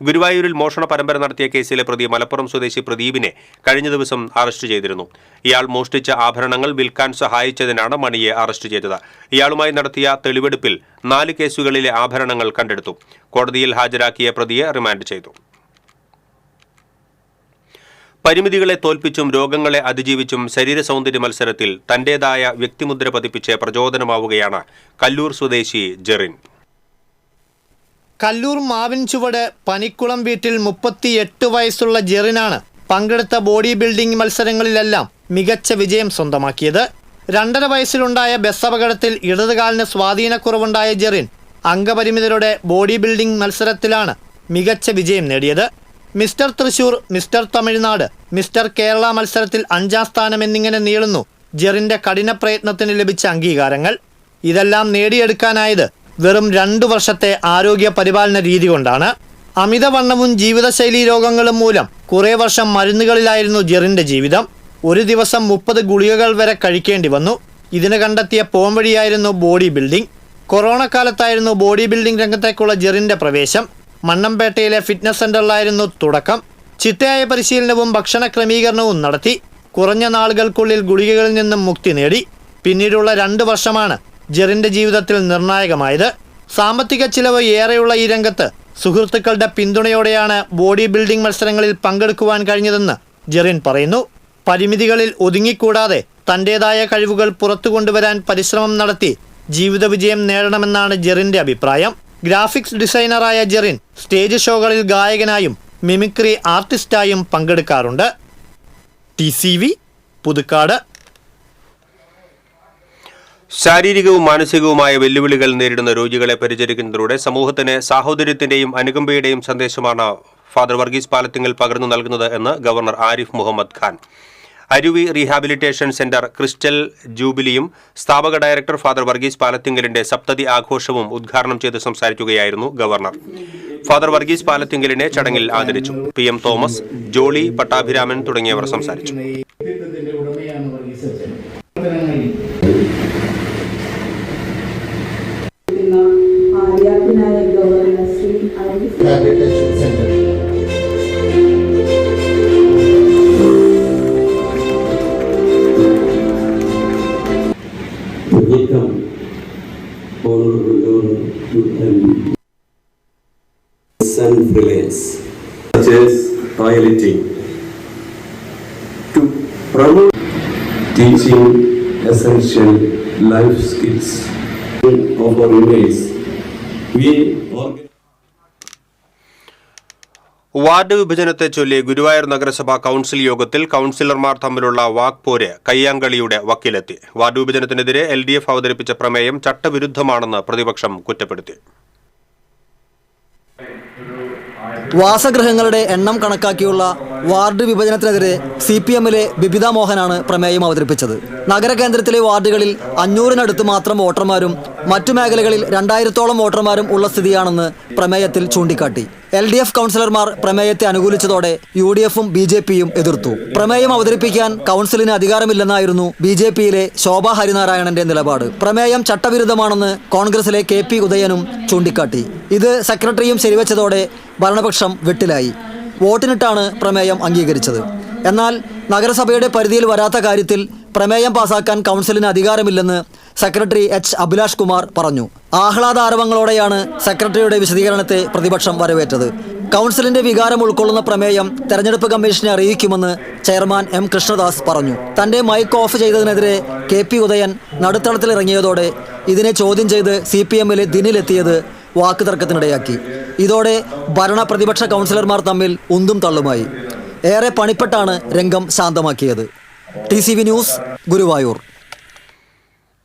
ഗുരുവായൂരിൽ മോഷണ പരമ്പര നടത്തിയ കേസിലെ പ്രതി മലപ്പുറം സ്വദേശി പ്രദീപിനെ കഴിഞ്ഞ ദിവസം അറസ്റ്റ് ചെയ്തിരുന്നു. ഇയാൾ മോഷ്ടിച്ച ആഭരണങ്ങൾ വിൽക്കാൻ സഹായിച്ചതിനാണ് മണിയെ അറസ്റ്റ് ചെയ്തത്. ഇയാളുമായി നടത്തിയ തെളിവെടുപ്പിൽ 4 കേസുകളിലെ ആഭരണങ്ങൾ കണ്ടെടുത്തു. കോടതിയിൽ ഹാജരാക്കിയ പ്രതിയെ റിമാൻഡ് ചെയ്തു. പരിമിതികളെ തോൽപ്പിച്ചും രോഗങ്ങളെ അതിജീവിച്ചും ശരീര സൗന്ദര്യ മത്സരത്തിൽ തന്റേതായ വ്യക്തിമുദ്ര പതിപ്പിച്ച് പ്രചോദനമാവുകയാണ് കല്ലൂർ സ്വദേശി ജെറിൻ. കല്ലൂർ മാവിൻ ചുവട് പനിക്കുളം വീട്ടിൽ 38 വയസ്സുള്ള ജെറിനാണ് പങ്കെടുത്ത ബോഡി ബിൽഡിംഗ് മത്സരങ്ങളിലെല്ലാം മികച്ച വിജയം സ്വന്തമാക്കിയത്. 2.5 വയസ്സിലുണ്ടായ ബസ് അപകടത്തിൽ ഇടതുകാലിന് സ്വാധീനക്കുറവുണ്ടായ ജെറിൻ അംഗപരിമിതരുടെ ബോഡി ബിൽഡിംഗ് മത്സരത്തിലാണ് മികച്ച വിജയം നേടിയത്. Mister Thrissur, mister Tamil Nadu, mister Kerala മത്സരത്തിൽ 5ാം സ്ഥാനം എന്നിങ്ങനെ നീളുന്നു ജെറിൻ്റെ കഠിന പ്രയത്നത്തിന് ലഭിച്ച അംഗീകാരങ്ങൾ. ഇതെല്ലാം നേടിയെടുക്കാനായത് വെറും 2 വർഷത്തെ ആരോഗ്യ പരിപാലന രീതി കൊണ്ടാണ്. അമിതവണ്ണവും ജീവിതശൈലീ രോഗങ്ങളും മൂലം കുറേ വർഷം മരുന്നുകളിലായിരുന്നു ജെറിൻ്റെ ജീവിതം. ഒരു ദിവസം 30 ഗുളികകൾ വരെ കഴിക്കേണ്ടി വന്നു. ഇതിന് കണ്ടെത്തിയ പോംവഴിയായിരുന്നു ബോഡി ബിൽഡിംഗ്. കൊറോണ കാലത്തായിരുന്നു ബോഡി ബിൽഡിംഗ് രംഗത്തേക്കുള്ള ജെറിൻ്റെ പ്രവേശം. മണ്ണമ്പേട്ടയിലെ ഫിറ്റ്നസ് സെൻ്ററിലായിരുന്നു തുടക്കം. ചിട്ടയായ പരിശീലനവും ഭക്ഷണ ക്രമീകരണവും നടത്തി കുറഞ്ഞ നാളുകൾക്കുള്ളിൽ ഗുളികകളിൽ നിന്നും മുക്തി നേടി. പിന്നീടുള്ള 2 വർഷമാണ് ജെറിൻ്റെ ജീവിതത്തിൽ നിർണായകമായത്. സാമ്പത്തിക ചിലവ് ഏറെയുള്ള ഈ രംഗത്ത് സുഹൃത്തുക്കളുടെ പിന്തുണയോടെയാണ് ബോഡി ബിൽഡിംഗ് മത്സരങ്ങളിൽ പങ്കെടുക്കുവാൻ കഴിഞ്ഞതെന്ന് ജെറിൻ പറയുന്നു. പരിമിതികളിൽ ഒതുങ്ങിക്കൂടാതെ തൻ്റേതായ കഴിവുകൾ പുറത്തു കൊണ്ടുവരാൻ പരിശ്രമം നടത്തി ജീവിത വിജയം നേടണമെന്നാണ് ജെറിൻ്റെ അഭിപ്രായം. ഗ്രാഫിക്സ് ഡിസൈനറായ ജെറിൻ സ്റ്റേജ് ഷോകളിൽ ഗായകനായും മിമിക്രി ആർട്ടിസ്റ്റായും പങ്കെടുക്കാറുണ്ട്. TCV പുതുക്കാട്. ശാരീരികവും മാനസികവുമായ വെല്ലുവിളികൾ നേരിടുന്ന രോഗികളെ പരിചരിക്കുന്നതിലൂടെ സമൂഹത്തിന് സാഹോദര്യത്തിന്റെയും അനുകമ്പയുടെയും സന്ദേശമാണ് ഫാദർ വർഗീസ് പാലത്തിങ്കൽ പകർന്നു നൽകുന്നത് എന്ന് ഗവർണർ ആരിഫ് മുഹമ്മദ് ഖാൻ. അരുവി റീഹാബിലിറ്റേഷൻ സെന്റർ ക്രിസ്റ്റൽ ജൂബിലിയും സ്ഥാപക ഡയറക്ടർ ഫാദർ വർഗീസ് പാലത്തിങ്കലിന്റെ സപ്തതി ആഘോഷവും ഉദ്ഘാടനം ചെയ്ത് സംസാരിക്കുകയായിരുന്നു ഗവർണർ. ഫാദർ വർഗീസ് പാലത്തിങ്കലിനെ ചടങ്ങിൽ ആദരിച്ചു. PM തോമസ്, ജോളി പട്ടാഭിരാമൻ തുടങ്ങിയവർ സംസാരിച്ചു. Self-reliance, such as toileting, to promote teaching essential life skills of our inmates. We ward വിഭജനത്തെ ചൊല്ലി ഗുരുവായൂർ നഗരസഭാ കൗൺസിൽ യോഗത്തിൽ കൗൺസിലർമാർ തമ്മിലുള്ള വാക്പോര് കയ്യാങ്കളിയുടെ വക്കിലെത്തി. വാർഡ് വിഭജനത്തിനെതിരെ LDF അവതരിപ്പിച്ച പ്രമേയം ചട്ടവിരുദ്ധമാണെന്ന് പ്രതിപക്ഷം കുറ്റപ്പെടുത്തി. വാസഗൃഹങ്ങളുടെ എണ്ണം കണക്കാക്കിയുള്ള വാർഡ് വിഭജനത്തിനെതിരെ CPMലെ ബിബിത മോഹനാണ് പ്രമേയം അവതരിപ്പിച്ചത്. നഗരകേന്ദ്രത്തിലെ വാർഡുകളിൽ 500-നടുത്ത് മാത്രം വോട്ടർമാരും മറ്റു മേഖലകളിൽ 2000-ഓളം വോട്ടർമാരും ഉള്ള സ്ഥിതിയാണെന്ന് പ്രമേയത്തിൽ ചൂണ്ടിക്കാട്ടി. LDF കൗൺസിലർമാർ പ്രമേയത്തെ അനുകൂലിച്ചതോടെ UDFും BJPയും എതിർത്തു. പ്രമേയം അവതരിപ്പിക്കാൻ കൗൺസിലിന് അധികാരമില്ലെന്നായിരുന്നു BJPയിലെ ശോഭാ ഹരിനാരായണന്റെ നിലപാട്. പ്രമേയം ചട്ടവിരുദ്ധമാണെന്ന് കോൺഗ്രസിലെ KP ഉദയനും ചൂണ്ടിക്കാട്ടി. ഇത് സെക്രട്ടറിയും ശരിവെച്ചതോടെ ഭരണപക്ഷം വെട്ടിലായി. വോട്ടിനിട്ടാണ് പ്രമേയം അംഗീകരിച്ചത്. എന്നാൽ നഗരസഭയുടെ പരിധിയിൽ വരാത്ത കാര്യത്തിൽ പ്രമേയം പാസാക്കാൻ കൗൺസിലിന് അധികാരമില്ലെന്ന് സെക്രട്ടറി H. അഭിലാഷ് കുമാർ പറഞ്ഞു. ആഹ്ലാദാരവങ്ങളോടെയാണ് സെക്രട്ടറിയുടെ വിശദീകരണത്തെ പ്രതിപക്ഷം വരവേറ്റത്. കൗൺസിലിന്റെ വികാരം ഉൾക്കൊള്ളുന്ന പ്രമേയം തെരഞ്ഞെടുപ്പ് കമ്മീഷനെ അറിയിക്കുമെന്ന് ചെയർമാൻ M. കൃഷ്ണദാസ് പറഞ്ഞു. തന്റെ മൈക്ക് ഓഫ് ചെയ്തതിനെതിരെ KP ഉദയൻ നടുത്തളത്തിലിറങ്ങിയതോടെ ഇതിനെ ചോദ്യം ചെയ്ത് CPMലെ ദിനിലെത്തിയത് വാക്കുതർക്കത്തിനിടയാക്കി. ഇതോടെ ഭരണ പ്രതിപക്ഷ കൗൺസിലർമാർ തമ്മിൽ ഉന്തും തള്ളുമായി. ഏറെ പണിപ്പെട്ടാണ് രംഗം ശാന്തമാക്കിയത്. TCV news, Guruvayur.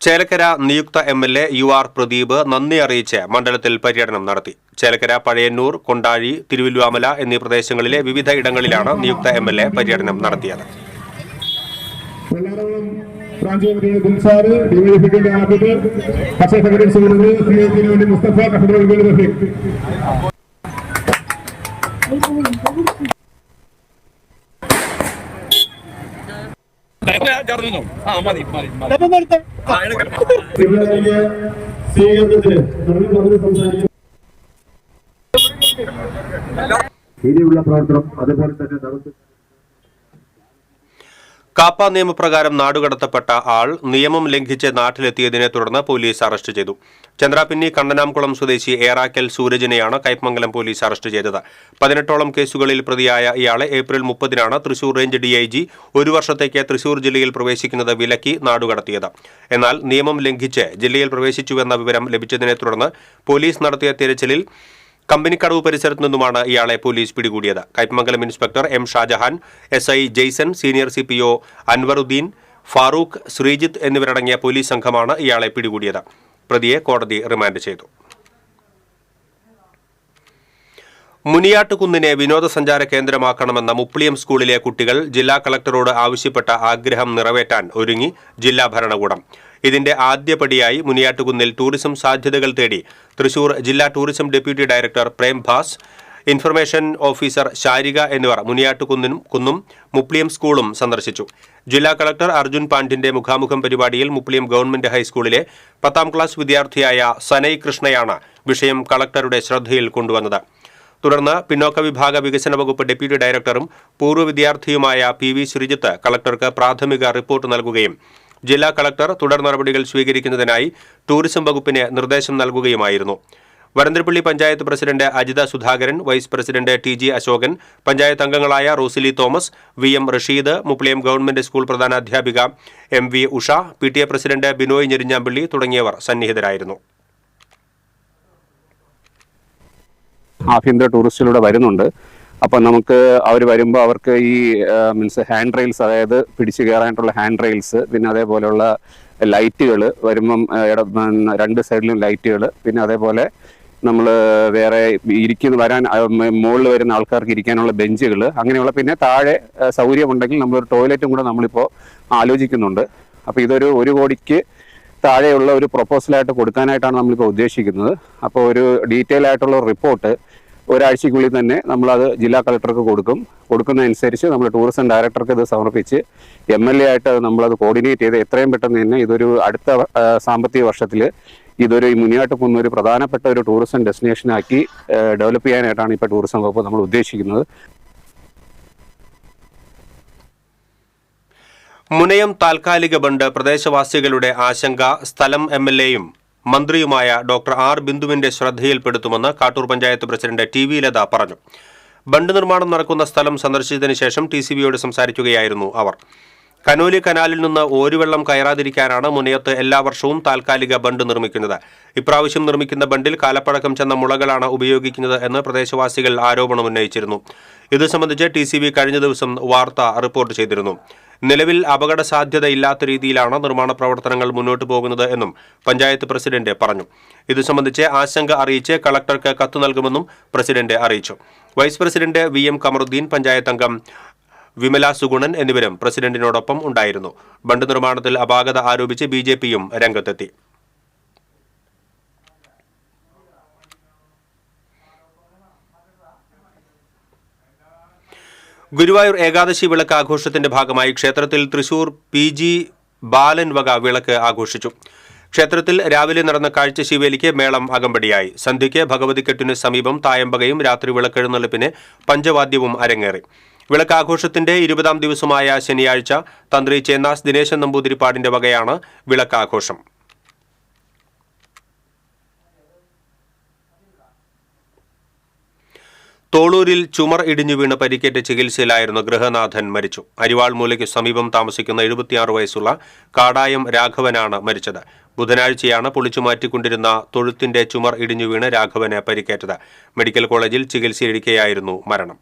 ചേലക്കര നിയുക്ത MLA UR പ്രദീപ് നന്ദി അറിയിച്ച് മണ്ഡലത്തിൽ പര്യടനം നടത്തി. ചേലക്കര, പഴയന്നൂർ, കൊണ്ടാഴി, തിരുവല്ലുവാമല എന്നീ പ്രദേശങ്ങളിലെ വിവിധ ഇടങ്ങളിലാണ് നിയുക്ത MLA പര്യടനം നടത്തിയത്. ഇനിയുള്ള പ്രവർത്തനം അതുപോലെ തന്നെ നടത്തും. കാപ്പ നിയമപ്രകാരം നാടുകടത്തപ്പെട്ട ആൾ നിയമം ലംഘിച്ച് നാട്ടിലെത്തിയതിനെ തുടർന്ന് പോലീസ് അറസ്റ്റ് ചെയ്തു. ചന്ദ്രാപിന്നി കണ്ണനാംകുളം സ്വദേശി ഏറാക്കൽ സൂരജിനെയാണ് കയ്പമംഗലം പോലീസ് അറസ്റ്റ് ചെയ്തത്. 18ഓളം കേസുകളിൽ പ്രതിയായ ഇയാളെ ഏപ്രിൽ 30-നാണ് തൃശൂർ റേഞ്ച് DIG 1 വർഷത്തേക്ക് തൃശൂർ ജില്ലയിൽ പ്രവേശിക്കുന്നത് വിലക്കി നാടുകടത്തിയത്. എന്നാൽ നിയമം ലംഘിച്ച് ജില്ലയിൽ പ്രവേശിച്ചുവെന്ന വിവരം ലഭിച്ചതിനെ തുടർന്ന് പോലീസ് നടത്തിയ തിരച്ചിലിൽ കമ്പനിക്കടവ് പരിസരത്തു നിന്നുമാണ് ഇയാളെ പോലീസ് പിടികൂടിയത്. Kaipamangalam inspector M Shajahan, SI Jaison, senior CPO Anvaruddeen, Farooq, Sreejith എന്നിവരടങ്ങിയ പോലീസ് സംഘമാണ് ഇയാളെ പിടികൂടിയത്. പ്രതിയെ കോടതി റിമാൻഡ് ചെയ്തു. മുനിയാട്ടുകുന്നിനെ വിനോദസഞ്ചാര കേന്ദ്രമാക്കണമെന്ന മുപ്ലിയം സ്കൂളിലെ കുട്ടികൾ ജില്ലാ കളക്ടറോട് ആവശ്യപ്പെട്ട ആഗ്രഹം നിറവേറ്റാൻ ഒരുങ്ങി ജില്ലാ ഭരണകൂടം. ഇതിന്റെ ആദ്യപടിയായി മുനിയാട്ടുകുന്നിൽ ടൂറിസം സാധ്യതകൾ തേടി തൃശൂർ ജില്ലാ tourism deputy director Prem Bhas, information officer Sarika എന്നിവർ മുനിയാട്ടുകുന്നും മുപ്ലിയം സ്കൂളും സന്ദർശിച്ചു. ജില്ലാ കളക്ടർ അർജുൻ പാണ്ഡ്യന്റെ മുഖാമുഖം പരിപാടിയിൽ മുപ്ലിയം ഗവൺമെന്റ് ഹൈസ്കൂളിലെ 10ാം ക്ലാസ് വിദ്യാർത്ഥിയായ സനയ് കൃഷ്ണയാണ് വിഷയം കളക്ടറുടെ ശ്രദ്ധയിൽ കൊണ്ടുവന്നത്. തുടർന്ന് പിന്നോക്ക വിഭാഗ വികസന വകുപ്പ് ഡെപ്യൂട്ടി ഡയറക്ടറും പൂർവ്വ വിദ്യാർത്ഥിയുമായ PV ശ്രീജിത്ത് കളക്ടർക്ക് പ്രാഥമിക റിപ്പോർട്ട് നൽകുകയും ജില്ലാ കളക്ടർ തുടർ നടപടികൾ സ്വീകരിക്കുന്നതിനായി ടൂറിസം വകുപ്പിന് നിർദ്ദേശം നൽകുകയുമായിരുന്നു. Varandarappilly panchayat president Ajitha Sudhakaran, vice president TG Asokan, panchayat അംഗങ്ങളായ Rosily Thomas, VM Rasheed, Mupliyam government school പ്രധാനാധ്യാപിക MV Usha, PTA president Binoy Njerinjampally തുടങ്ങിയവർ സന്നിഹിതരായിരുന്നു. ആഭ്യന്തര ടൂറിസ്റ്റുകളുടെ വരുന്നുണ്ട്. അപ്പം നമുക്ക് അവർ വരുമ്പോൾ അവർക്ക് ഈ ഹാൻഡ് റെയിൽസ്, അതായത് പിടിച്ചു കയറാനായിട്ടുള്ള ഹാൻഡ് റെയിൽസ്, പിന്നെ അതേപോലെയുള്ള ലൈറ്റുകൾ വരുമ്പം 2 സൈഡിലും ലൈറ്റുകൾ, പിന്നെ അതേപോലെ നമ്മൾ വേറെ മുകളിൽ വരുന്ന ആൾക്കാർക്ക് ഇരിക്കാനുള്ള ബെഞ്ചുകൾ, അങ്ങനെയുള്ള പിന്നെ താഴെ സൗകര്യമുണ്ടെങ്കിൽ നമ്മളൊരു ടോയ്ലറ്റും കൂടെ നമ്മളിപ്പോൾ ആലോചിക്കുന്നുണ്ട്. അപ്പോൾ ഇതൊരു 1 കോടിക്ക് താഴെയുള്ള ഒരു പ്രൊപ്പോസലായിട്ട് കൊടുക്കാനായിട്ടാണ് നമ്മളിപ്പോൾ ഉദ്ദേശിക്കുന്നത്. അപ്പോൾ ഒരു ഡീറ്റെയിൽ ആയിട്ടുള്ള റിപ്പോർട്ട് ഒരാഴ്ചയ്ക്കുള്ളിൽ തന്നെ നമ്മളത് ജില്ലാ കളക്ടർക്ക് കൊടുക്കുന്നതനുസരിച്ച് നമ്മൾ ടൂറിസം ഡയറക്ടർക്ക് ഇത് സമർപ്പിച്ച് MLA ആയിട്ട് നമ്മളത് കോർഡിനേറ്റ് ചെയ്ത് എത്രയും പെട്ടെന്ന് തന്നെ ഇതൊരു അടുത്ത സാമ്പത്തിക വർഷത്തിൽ ഇതൊരു മുനിയാട്ടുകുന്ന് ഒരു പ്രധാനപ്പെട്ട ഒരു ടൂറിസം ഡെസ്റ്റിനേഷനാക്കി ഡെവലപ്പ് ചെയ്യാനായിട്ടാണ് ഇപ്പോൾ ടൂറിസം വകുപ്പ് നമ്മൾ ഉദ്ദേശിക്കുന്നത്. മുനയം താൽക്കാലിക ബണ്ട് പ്രദേശവാസികളുടെ ആശങ്ക സ്ഥലം MLAയും മന്ത്രിയുമായ ഡോക്ടർ R ബിന്ദുവിന്റെ ശ്രദ്ധയിൽപ്പെടുത്തുമെന്ന് കാട്ടൂർ പഞ്ചായത്ത് പ്രസിഡന്റ് TV ലത പറഞ്ഞു. ബണ്ട് നിർമ്മാണം നടക്കുന്ന സ്ഥലം സന്ദർശിച്ചതിന് ശേഷം TCBയോട് സംസാരിക്കുകയായിരുന്നു അവർ. കനോലി കനാലിൽ നിന്ന് ഓരുവെള്ളം കയറാതിരിക്കാനാണ് മുനയത്ത് എല്ലാ വർഷവും താൽക്കാലിക ബണ്ട് നിർമ്മിക്കുന്നത്. ഇപ്രാവശ്യം നിർമ്മിക്കുന്ന ബണ്ടിൽ കാലപ്പഴക്കം ചെന്ന മുളകളാണ് ഉപയോഗിക്കുന്നത് എന്ന് പ്രദേശവാസികൾ ആരോപണമുന്നയിച്ചിരുന്നു. ഇത് സംബന്ധിച്ച് TCB കഴിഞ്ഞ ദിവസം വാർത്ത റിപ്പോർട്ട് ചെയ്തിരുന്നു. നിലവിൽ അപകട സാധ്യതയില്ലാത്ത രീതിയിലാണ് നിർമ്മാണ പ്രവർത്തനങ്ങൾ മുന്നോട്ട് പോകുന്നത് എന്നും പഞ്ചായത്ത് പ്രസിഡന്റ് പറഞ്ഞു. ഇത് സംബന്ധിച്ച് ആശങ്ക അറിയിച്ച് കളക്ടർക്ക് കത്ത് നൽകുമെന്നും പ്രസിഡന്റ് അറിയിച്ചു. Vice president VM Kamaruddeen, panchayat അംഗം വിമല സുഗുണൻ എന്നിവരും പ്രസിഡന്റിനോടൊപ്പം ഉണ്ടായിരുന്നു. ബണ്ട് നിർമ്മാണത്തിൽ അപാകത ആരോപിച്ച് BJPയും രംഗത്തെത്തി. ഗുരുവായൂർ ഏകാദശി വിളക്ക് ആഘോഷത്തിന്റെ ഭാഗമായി ക്ഷേത്രത്തിൽ തൃശൂർ PG ബാലൻ വക വിളക്ക് ആഘോഷിച്ചു. ക്ഷേത്രത്തിൽ രാവിലെ നടന്ന കാഴ്ചശീവേലിക്ക് മേളം അകമ്പടിയായി. സന്ധ്യയ്ക്ക് ഭഗവതിക്കെട്ടിന് സമീപം തായമ്പകയും രാത്രി വിളക്കെഴുന്നള്ളിപ്പിന് പഞ്ചവാദ്യവും അരങ്ങേറി. വിളക്കാഘോഷത്തിന്റെ 20ാം ദിവസമായ ശനിയാഴ്ച തന്ത്രി ചേന്നാസ് ദിനേശൻ നമ്പൂതിരിപ്പാടിന്റെ വകയാണ് വിളക്കാഘോഷം. തോളൂരിൽ ചുമർ ഇടിഞ്ഞു വീണ് പരിക്കേറ്റ് ചികിത്സയിലായിരുന്ന ഗൃഹനാഥൻ മരിച്ചു. അരിവാൾ മൂലയ്ക്ക് സമീപം താമസിക്കുന്ന 76 വയസ്സുള്ള കാടായം രാഘവനാണ് മരിച്ചത്. ബുധനാഴ്ചയാണ് പൊളിച്ചുമാറ്റിക്കൊണ്ടിരുന്ന തൊഴുത്തിന്റെ ചുമർ ഇടിഞ്ഞു വീണ് രാഘവന് പരിക്കേറ്റത്. മെഡിക്കൽ കോളേജിൽ ചികിത്സയിലിരിക്കെയായിരുന്നു മരണം.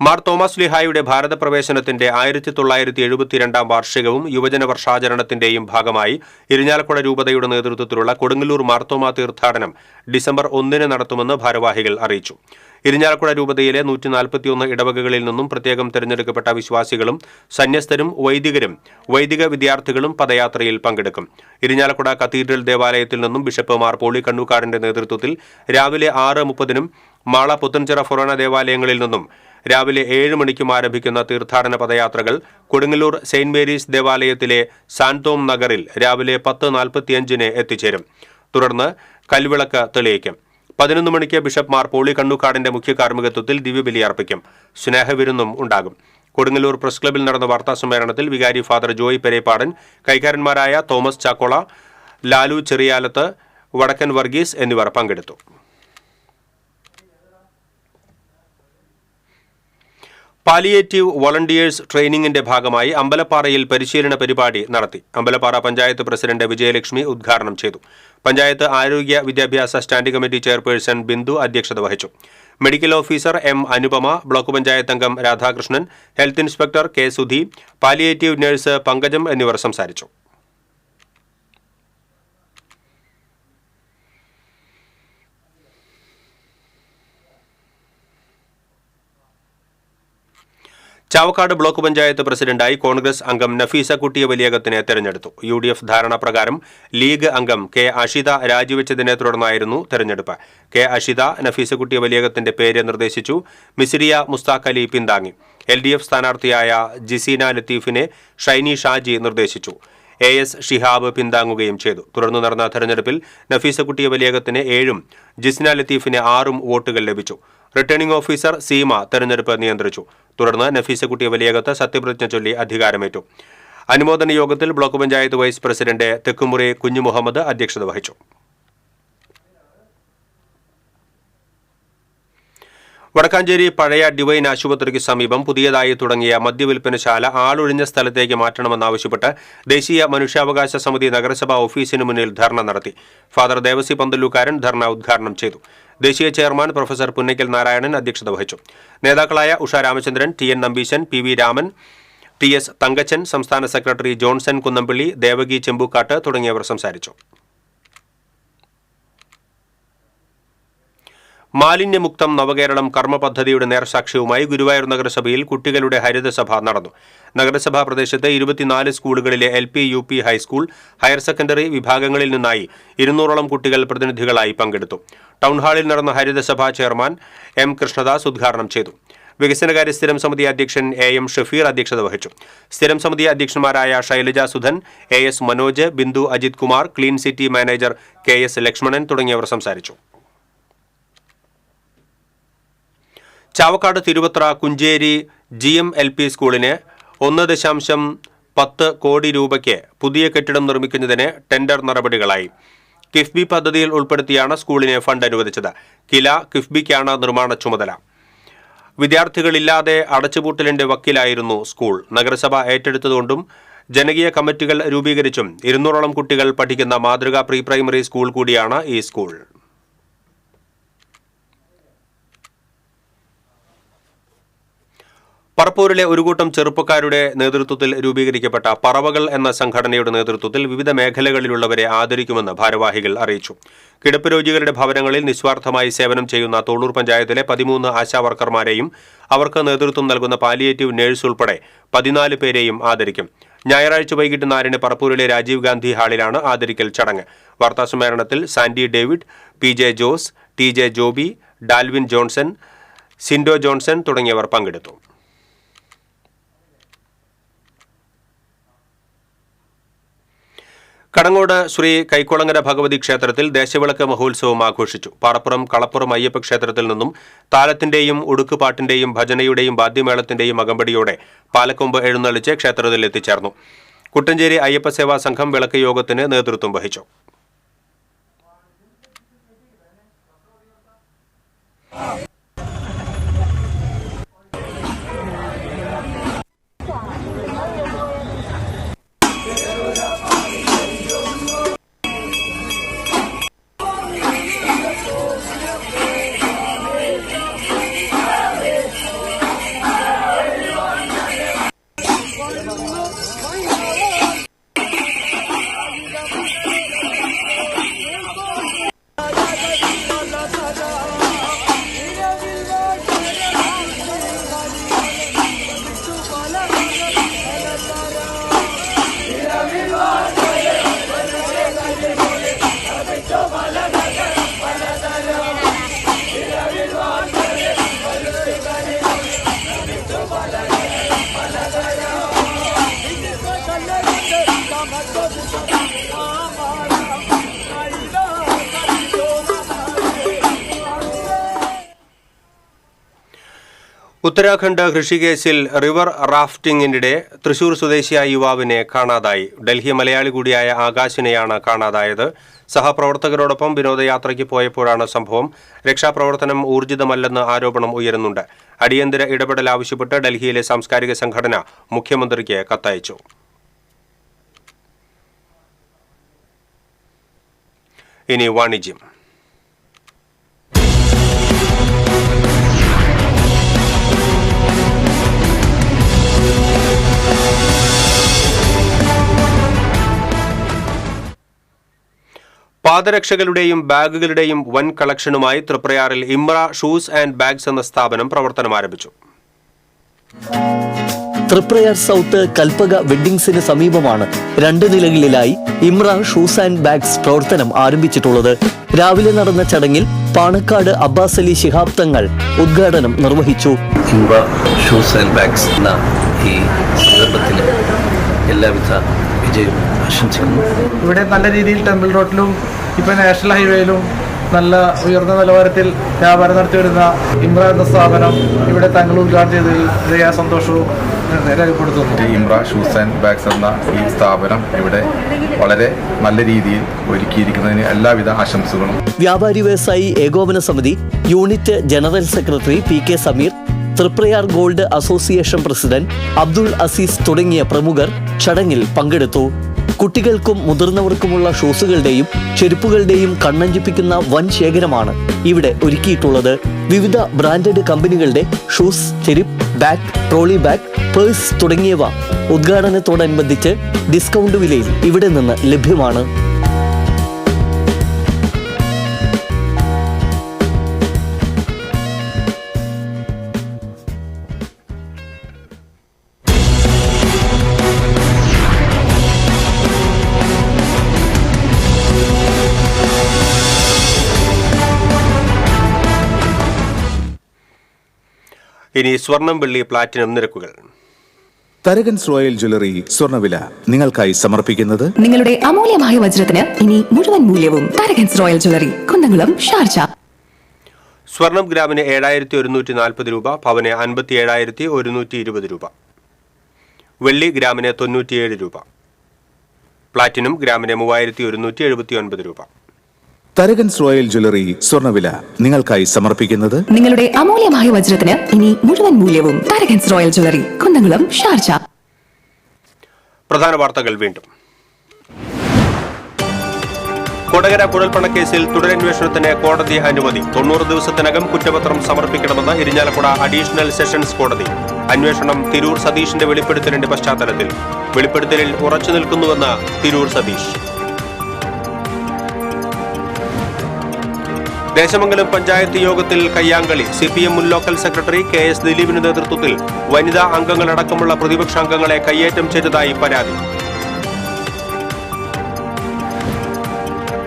മാർ തോമസ് ലീഹായുടെ ഭാരതപ്രവേശനത്തിന്റെ 1972 വാർഷികവും യുവജന വർഷാചരണത്തിന്റെയും ഭാഗമായി ഇരിഞ്ഞാലക്കുട രൂപതയുടെ നേതൃത്വത്തിലുള്ള കൊടുങ്ങല്ലൂർ മാർത്തോമാ തീർത്ഥാടനം ഡിസംബർ 1 നടത്തുമെന്ന് ഭാരവാഹികൾ അറിയിച്ചു. ഇരിഞ്ഞാലക്കുട രൂപതയിലെ 141 ഇടവകകളിൽ നിന്നും പ്രത്യേകം തെരഞ്ഞെടുക്കപ്പെട്ട വിശ്വാസികളും സന്യസ്തരും വൈദികരും വൈദിക വിദ്യാർത്ഥികളും പദയാത്രയിൽ പങ്കെടുക്കും. ഇരിഞ്ഞാലക്കുട കത്തീഡ്രൽ ദേവാലയത്തിൽ നിന്നും ബിഷപ്പ് മാർ പോളി കണ്ണൂക്കാടിന്റെ നേതൃത്വത്തിൽ രാവിലെ 6:30 മാള പുത്തൻചിറ ഫൊറോന ദേവാലയങ്ങളിൽ നിന്നും രാവിലെ 7 മണിക്കും ആരംഭിക്കുന്ന തീർത്ഥാടന പദയാത്രകൾ കൊടുങ്ങല്ലൂർ സെയിന്റ് മേരീസ് ദേവാലയത്തിലെ സാൻതോം നഗറിൽ രാവിലെ 10:45 എത്തിച്ചേരും. തുടർന്ന് കൽവിളക്ക് തെളിയിക്കും. 11 മണിക്ക് ബിഷപ്പ് മാർ പോളി കണ്ണൂക്കാടിന്റെ മുഖ്യ കാർമ്മികത്വത്തിൽ ദിവ്യബലി അർപ്പിക്കും. സ്നേഹവിരുന്നും ഉണ്ടാകും. കൊടുങ്ങല്ലൂർ പ്രസ് ക്ലബിൽ നടന്ന വാർത്താ സമ്മേളനത്തിൽ വികാരി ഫാദർ ജോയ് പെരേപ്പാടൻ, കൈക്കാരന്മാരായ തോമസ് ചാക്കോള, ലാലു ചെറിയാലത്ത്, വടക്കൻ വർഗീസ് എന്നിവർ പങ്കെടുത്തു. പാലിയേറ്റീവ് വോളണ്ടിയേഴ്സ് ട്രെയിനിങ്ങിന്റെ ഭാഗമായി അമ്പലപ്പാറയിൽ പരിശീലന പരിപാടി നടത്തി. അമ്പലപ്പാറ പഞ്ചായത്ത് പ്രസിഡന്റ് വിജയലക്ഷ്മി ഉദ്ഘാടനം ചെയ്തു. പഞ്ചായത്ത് ആരോഗ്യ വിദ്യാഭ്യാസ സ്റ്റാൻഡിംഗ് കമ്മിറ്റി ചെയർപേഴ്സൺ ബിന്ദു അധ്യക്ഷത വഹിച്ചു. Medical officer M Anupama, block panchayat അംഗം Radhakrishnan, health inspector K Sudhi, palliative nurse Pankajam എന്നിവർ സംസാരിച്ചു. ചാവക്കാട് ബ്ലോക്ക് പഞ്ചായത്ത് പ്രസിഡന്റായി കോൺഗ്രസ് അംഗം നഫീസ കുട്ടിയ വലിയകത്തിനെ തെരഞ്ഞെടുത്തു. UDF ധാരണാപ്രകാരം ലീഗ് അംഗം കെ അഷിത രാജിവെച്ചതിനെ തുടർന്നായിരുന്നു തെരഞ്ഞെടുപ്പ്. കെ അഷിത നഫീസ കുട്ടിയ വലിയകത്തിന്റെ പേര് നിർദ്ദേശിച്ചു. മിസിരിയ മുസ്താഖ് അലി പിന്താങ്ങി. LDF സ്ഥാനാർത്ഥിയായ ജിസീന ലത്തീഫിനെ ഷൈനി ഷാജി നിർദ്ദേശിച്ചു. AS ഷിഹാബ് പിന്താങ്ങുകയും ചെയ്തു. തുടർന്ന് നടന്ന തെരഞ്ഞെടുപ്പിൽ നഫീസ കുട്ടിയ വലിയകത്തിന് 7ഉം ജിസ്ന ലത്തീഫിന് 6ഉം വോട്ടുകൾ ലഭിച്ചു. റിട്ടേണിംഗ് ഓഫീസർ സീമ തെരഞ്ഞെടുപ്പ് നിയന്ത്രിച്ചു. തുടർന്ന് നഫീസ കുട്ടിയ വലിയകത്ത് സത്യപ്രതിജ്ഞ ചൊല്ലി അധികാരമേറ്റു. അനുമോദന യോഗത്തിൽ ബ്ലോക്ക് പഞ്ചായത്ത് വൈസ് പ്രസിഡന്റ് തെക്കുമുറി കുഞ്ഞു മുഹമ്മദ് അധ്യക്ഷത വഹിച്ചു. വടക്കാഞ്ചേരി പഴയ ഡിവൈൻ ആശുപത്രിക്ക് സമീപം പുതിയതായി തുടങ്ങിയ മദ്യവിൽപ്പനശാല ആളൊഴിഞ്ഞ സ്ഥലത്തേക്ക് മാറ്റണമെന്നാവശ്യപ്പെട്ട് ദേശീയ മനുഷ്യാവകാശ സമിതി നഗരസഭാ ഓഫീസിന് മുന്നിൽ ധർണ നടത്തി. ഫാദർ ദേവസി പന്തല്ലൂക്കാരൻ ധർണ ഉദ്ഘാടനം ചെയ്തു. ദേശീയ ചെയർമാൻ പ്രൊഫസർ പുന്നയ്ക്കൽ നാരായണൻ അധ്യക്ഷത വഹിച്ചു. നേതാക്കളായ Usha Ramachandran, TN Nambeesan, PV Raman, TS Thankachan, സംസ്ഥാന സെക്രട്ടറി ജോൺസൺ കുന്നംപള്ളി, ദേവകി ചെമ്പൂക്കാട്ട് തുടങ്ങിയവർ സംസാരിച്ചു. മാലിന്യമുക്തം നവകേരളം കർമ്മ പദ്ധതിയുടെ നേർസാക്ഷ്യവുമായി ഗുരുവായൂർ നഗരസഭയിൽ കുട്ടികളുടെ ഹരിതസഭ നടന്നു. നഗരസഭാ പ്രദേശത്ത് 24 സ്കൂളുകളിലെ LP, UP, high school, higher secondary വിഭാഗങ്ങളിൽ നിന്നായി 200ഓളം കുട്ടികൾ പ്രതിനിധികളായി പങ്കെടുത്തു. ടൗൺഹാളിൽ നടന്ന ഹരിതസഭ ചെയർമാൻ M കൃഷ്ണദാസ് ഉദ്ഘാടനം ചെയ്തു. വികസനകാര്യ സ്ഥിരം സമിതി അധ്യക്ഷൻ AM ഷഫീർ അധ്യക്ഷത വഹിച്ചു. സ്ഥിരം സമിതി അധ്യക്ഷന്മാരായ Shailaja Sudhan, AS Manoj, Bindu Ajith Kumar, clean city manager KS Lakshmanan തുടങ്ങിയവർ സംസാരിച്ചു. ചാവക്കാട് തിരുവത്ര കുഞ്ചേരി GM LP സ്കൂളിന് 1.10 കോടി രൂപയ്ക്ക് പുതിയ കെട്ടിടം നിർമ്മിക്കുന്നതിന് ടെൻഡർ നടപടികളായി. കിഫ്ബി പദ്ധതിയിൽ ഉൾപ്പെടുത്തിയാണ് സ്കൂളിന് ഫണ്ട് അനുവദിച്ചത്. കിഫ്ബിക്കാണ് നിർമ്മാണ ചുമതല. വിദ്യാർത്ഥികളില്ലാതെ അടച്ചുപൂട്ടലിന്റെ വക്കിലായിരുന്നു സ്കൂൾ. നഗരസഭ ഏറ്റെടുത്തതുകൊണ്ടും ജനകീയ കമ്മിറ്റികൾ രൂപീകരിച്ചും 200ഓളം കുട്ടികൾ പഠിക്കുന്ന മാതൃകാ പ്രീ പ്രൈമറി സ്കൂൾ കൂടിയാണ് ഈ സ്കൂൾ. പറപ്പൂരിലെ ഒരു കൂട്ടം ചെറുപ്പക്കാരുടെ നേതൃത്വത്തിൽ രൂപീകരിക്കപ്പെട്ട പറവകൾ എന്ന സംഘടനയുടെ നേതൃത്വത്തിൽ വിവിധ മേഖലകളിലുള്ളവരെ ആദരിക്കുമെന്ന് ഭാരവാഹികൾ അറിയിച്ചു. കിടപ്പ് രോഗികളുടെ ഭവനങ്ങളിൽ നിസ്വാർത്ഥമായി സേവനം ചെയ്യുന്ന തോളൂർ പഞ്ചായത്തിലെ 13 ആശാവർക്കർമാരെയും അവർക്ക് നേതൃത്വം നൽകുന്ന പാലിയേറ്റീവ് നഴ്സ് ഉൾപ്പെടെ 14 പേരെയും ആദരിക്കും. ഞായറാഴ്ച വൈകിട്ട് 4-ന് പറപ്പൂരിലെ രാജീവ് ഗാന്ധി ഹാളിലാണ് ആദരിക്കൽ ചടങ്ങ്. വാർത്താസമ്മേളനത്തിൽ Sandy David, PJ Jose, TJ Joby, Dalvin Johnson, Sindo Johnson തുടങ്ങിയവർ പങ്കെടുത്തു. കടങ്ങോട് ശ്രീ കൈക്കുളങ്ങര ഭഗവതി ക്ഷേത്രത്തിൽ ദേശവിളക്ക് മഹോത്സവം ആഘോഷിച്ചു. പാറപ്പുറം കളപ്പുറം അയ്യപ്പ ക്ഷേത്രത്തിൽ നിന്നും താലത്തിന്റെയും ഉടുക്കുപാട്ടിന്റെയും ഭജനയുടെയും വാദ്യമേളത്തിന്റെയും അകമ്പടിയോടെ പാലക്കൊമ്പ് എഴുന്നള്ളിച്ച് ക്ഷേത്രത്തിൽ എത്തിച്ചേർന്നു. കുട്ടഞ്ചേരി അയ്യപ്പ സേവാ സംഘം വിളക്ക് യോഗത്തിന് നേതൃത്വം വഹിച്ചു. ഉത്തരാഖണ്ഡ് ഋഷികേശിൽ റിവർ റാഫ്റ്റിംഗിനിടെ തൃശൂർ സ്വദേശിയായ യുവാവിനെ കാണാതായി. ഡൽഹി മലയാളി കൂടിയായ ആകാശിനെയാണ് കാണാതായത്. സഹപ്രവർത്തകരോടൊപ്പം വിനോദയാത്രയ്ക്ക് പോയപ്പോഴാണ് സംഭവം. രക്ഷാപ്രവർത്തനം ഊർജിതമല്ലെന്ന് ആരോപണം ഉയരുന്നുണ്ട്. അടിയന്തര ഇടപെടൽ ആവശ്യപ്പെട്ട് ഡൽഹിയിലെ സാംസ്കാരിക സംഘടന മുഖ്യമന്ത്രിക്ക് കത്തയച്ചു. ഇനി വാണിജ്യം. പാദരക്ഷകളുടെയും ബാഗുകളുടെയും വൻ കളക്ഷനുമായി തൃപ്രയാറിൽ ഇമ്ര ഷൂസ് ആൻഡ് ബാഗ്സ് എന്ന സ്ഥാപനം പ്രവർത്തനം ആരംഭിച്ചു. തൃപ്രയാർ സൗത്ത് കൽപ്പക വെഡ്ഡിംഗ്സിന് സമീപമാണ് 2 നിലകളിലായി ഇമ്ര ഷൂസ് ആൻഡ് ബാഗ്സ് പ്രവർത്തനം ആരംഭിച്ചിട്ടുള്ളത്. രാവിലെ നടന്ന ചടങ്ങിൽ പാണക്കാട് അബ്ബാസ് അലി ശിഹാബ് തങ്ങൾ ഉദ്ഘാടനം നിർവഹിച്ചു. ഇമ്ര ഷൂസ് ആൻഡ് ബാഗ്സ് എന്ന ഈ സന്ദർഭത്തിന് എല്ലാവിധ വിജയം ആശംസിക്കുന്നു. ഇവിടെ നല്ല രീതിയിൽ ടെമ്പിൾ റോഡിലും ഇപ്പൊ നാഷണൽ ഹൈവേയിലും നല്ല ഉയർന്ന നിലവാരത്തിൽ വ്യാപാരം നടത്തി വരുന്ന ഇമ്ര എന്ന സ്ഥാപനം ഇവിടെ തങ്ങൾ ഉദ്ഘാടനം ചെയ്തതിൽ ഹൃദയ സന്തോഷവും രേഖപ്പെടുത്തുന്നു. ഇമ്ര ഷൂസ് ആൻഡ് ബാഗ്സ് എന്ന ഈ സ്ഥാപനം ഇവിടെ വളരെ നല്ല രീതിയിൽ ഒരുക്കിയിരിക്കുന്നതിന് എല്ലാവിധ ആശംസകളും. വ്യാപാരി വ്യവസായി ഏകോപന സമിതി unit general secretary PK Sameer, Triprayar gold association president Abdul Aziz തുടങ്ങിയ പ്രമുഖർ ചടങ്ങിൽ പങ്കെടുത്തു. കുട്ടികൾക്കും മുതിർന്നവർക്കുമുള്ള ഷൂസുകളുടെയും ചെരുപ്പുകളുടെയും കണ്ണഞ്ചിപ്പിക്കുന്ന വൻ ശേഖരമാണ് ഇവിടെ ഒരുക്കിയിട്ടുള്ളത്. വിവിധ ബ്രാൻഡഡ് കമ്പനികളുടെ ഷൂസ്, ചെരുപ്പ്, ബാഗ്, ട്രോളി ബാഗ്, പേഴ്സ് തുടങ്ങിയവ ഉദ്ഘാടനത്തോടനുബന്ധിച്ച് ഡിസ്കൗണ്ട് വിലയിൽ ഇവിടെ നിന്ന് ലഭ്യമാണ്. ഇനി സ്വർണം, വെള്ളി, പ്ലാറ്റിനം നിരക്കുകൾ. തരകൻസ് റോയൽ ജ്വല്ലറി സ്വർണ്ണവില നിങ്ങൾക്കായി സമർപ്പിക്കുന്നത് നിങ്ങളുടെ അമൂല്യമായ വജ്രത്തിന് ഇനി മുഴുവൻ മൂല്യവും Tharakans royal jewellery, Kunnamkulam, Sharjah. സ്വർണം ഗ്രാമിന് 7140 രൂപ, പവന് 57,120 രൂപ. വെള്ളി ഗ്രാമിന് 97 രൂപ. പ്ലാറ്റിനം ഗ്രാമിന് 3179 രൂപ. തരകൻസ് റോയൽ ജ്വല്ലറി സ്വർണ്ണവില നിങ്ങൾക്കായി സമർപ്പിക്കുന്നത് നിങ്ങളുടെ അമൂല്യമായ വജ്രത്തിന് ഇനി മുഴുവൻ മൂല്യവും Tharakans royal jewellery, Kunnamkulam, Sharjah. പ്രധാന വാർത്തകൾ വീണ്ടും. കൊടകര കുഴൽപ്പണക്കേസിൽ തുടരന്വേഷണത്തിന് കോടതി അനുമതി. 90 ദിവസത്തിനകം കുറ്റപത്രം സമർപ്പിക്കണമെന്ന് ഇരിഞ്ഞാലക്കുട അഡീഷണൽ സെഷൻസ് കോടതി. അന്വേഷണം തിരൂർ സതീഷിന്റെ വെളിപ്പെടുത്തലിന്റെ പശ്ചാത്തലത്തിൽ. വെളിപ്പെടുത്തലിൽ ഉറച്ചു നിൽക്കുന്നുവെന്ന് തിരൂർ സതീഷ്. ദേശമംഗലം പഞ്ചായത്ത് യോഗത്തിൽ കയ്യാങ്കളി. CPM മുൻ ലോക്കൽ സെക്രട്ടറി KS ദിലീപിന്റെ നേതൃത്വത്തിൽ വനിതാ അംഗങ്ങളടക്കമുള്ള പ്രതിപക്ഷാംഗങ്ങളെ കയ്യേറ്റം ചെയ്തതായി പരാതി.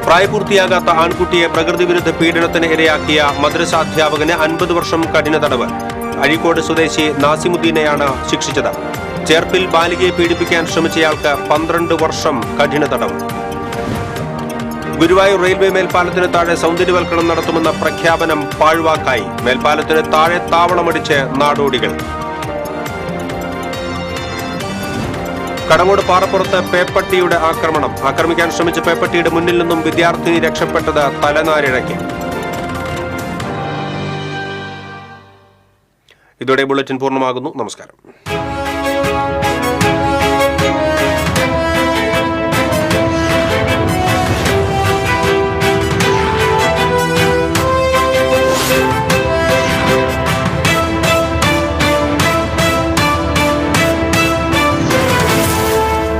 പ്രായപൂർത്തിയാകാത്ത ആൺകുട്ടിയെ പ്രകൃതിവിരുദ്ധ പീഡനത്തിന് ഇരയാക്കിയ മദ്രസാധ്യാപകന് 50 വർഷം കഠിന തടവ്. അഴീക്കോട് സ്വദേശി നാസിമുദ്ദീനെയാണ് ശിക്ഷിച്ചത്. ചേർപ്പിൽ ബാലികയെ പീഡിപ്പിക്കാൻ ശ്രമിച്ചയാൾക്ക് 12 വർഷം കഠിന തടവ്. ഗുരുവായൂർ റെയിൽവേ മേൽപ്പാലത്തിന് താഴെ സൗന്ദര്യവൽക്കരണം നടത്തുമെന്ന പ്രഖ്യാപനം പാഴ്വാക്കായി. മേൽപ്പാലത്തിന് താഴെ താവളമടിച്ച് നാടോടികൾ. കടങ്ങോട് പാറപ്പുറത്ത് പേപ്പട്ടിയുടെ ആക്രമണം. ആക്രമിക്കാൻ ശ്രമിച്ച പേപ്പട്ടിയുടെ മുന്നിൽ നിന്നും വിദ്യാർത്ഥിനി രക്ഷപ്പെട്ടത് തലനാരിഴയ്ക്ക്. ഇതോടെ ബുള്ളറ്റിൻ പൂർണ്ണമാകുന്നു. നമസ്കാരം.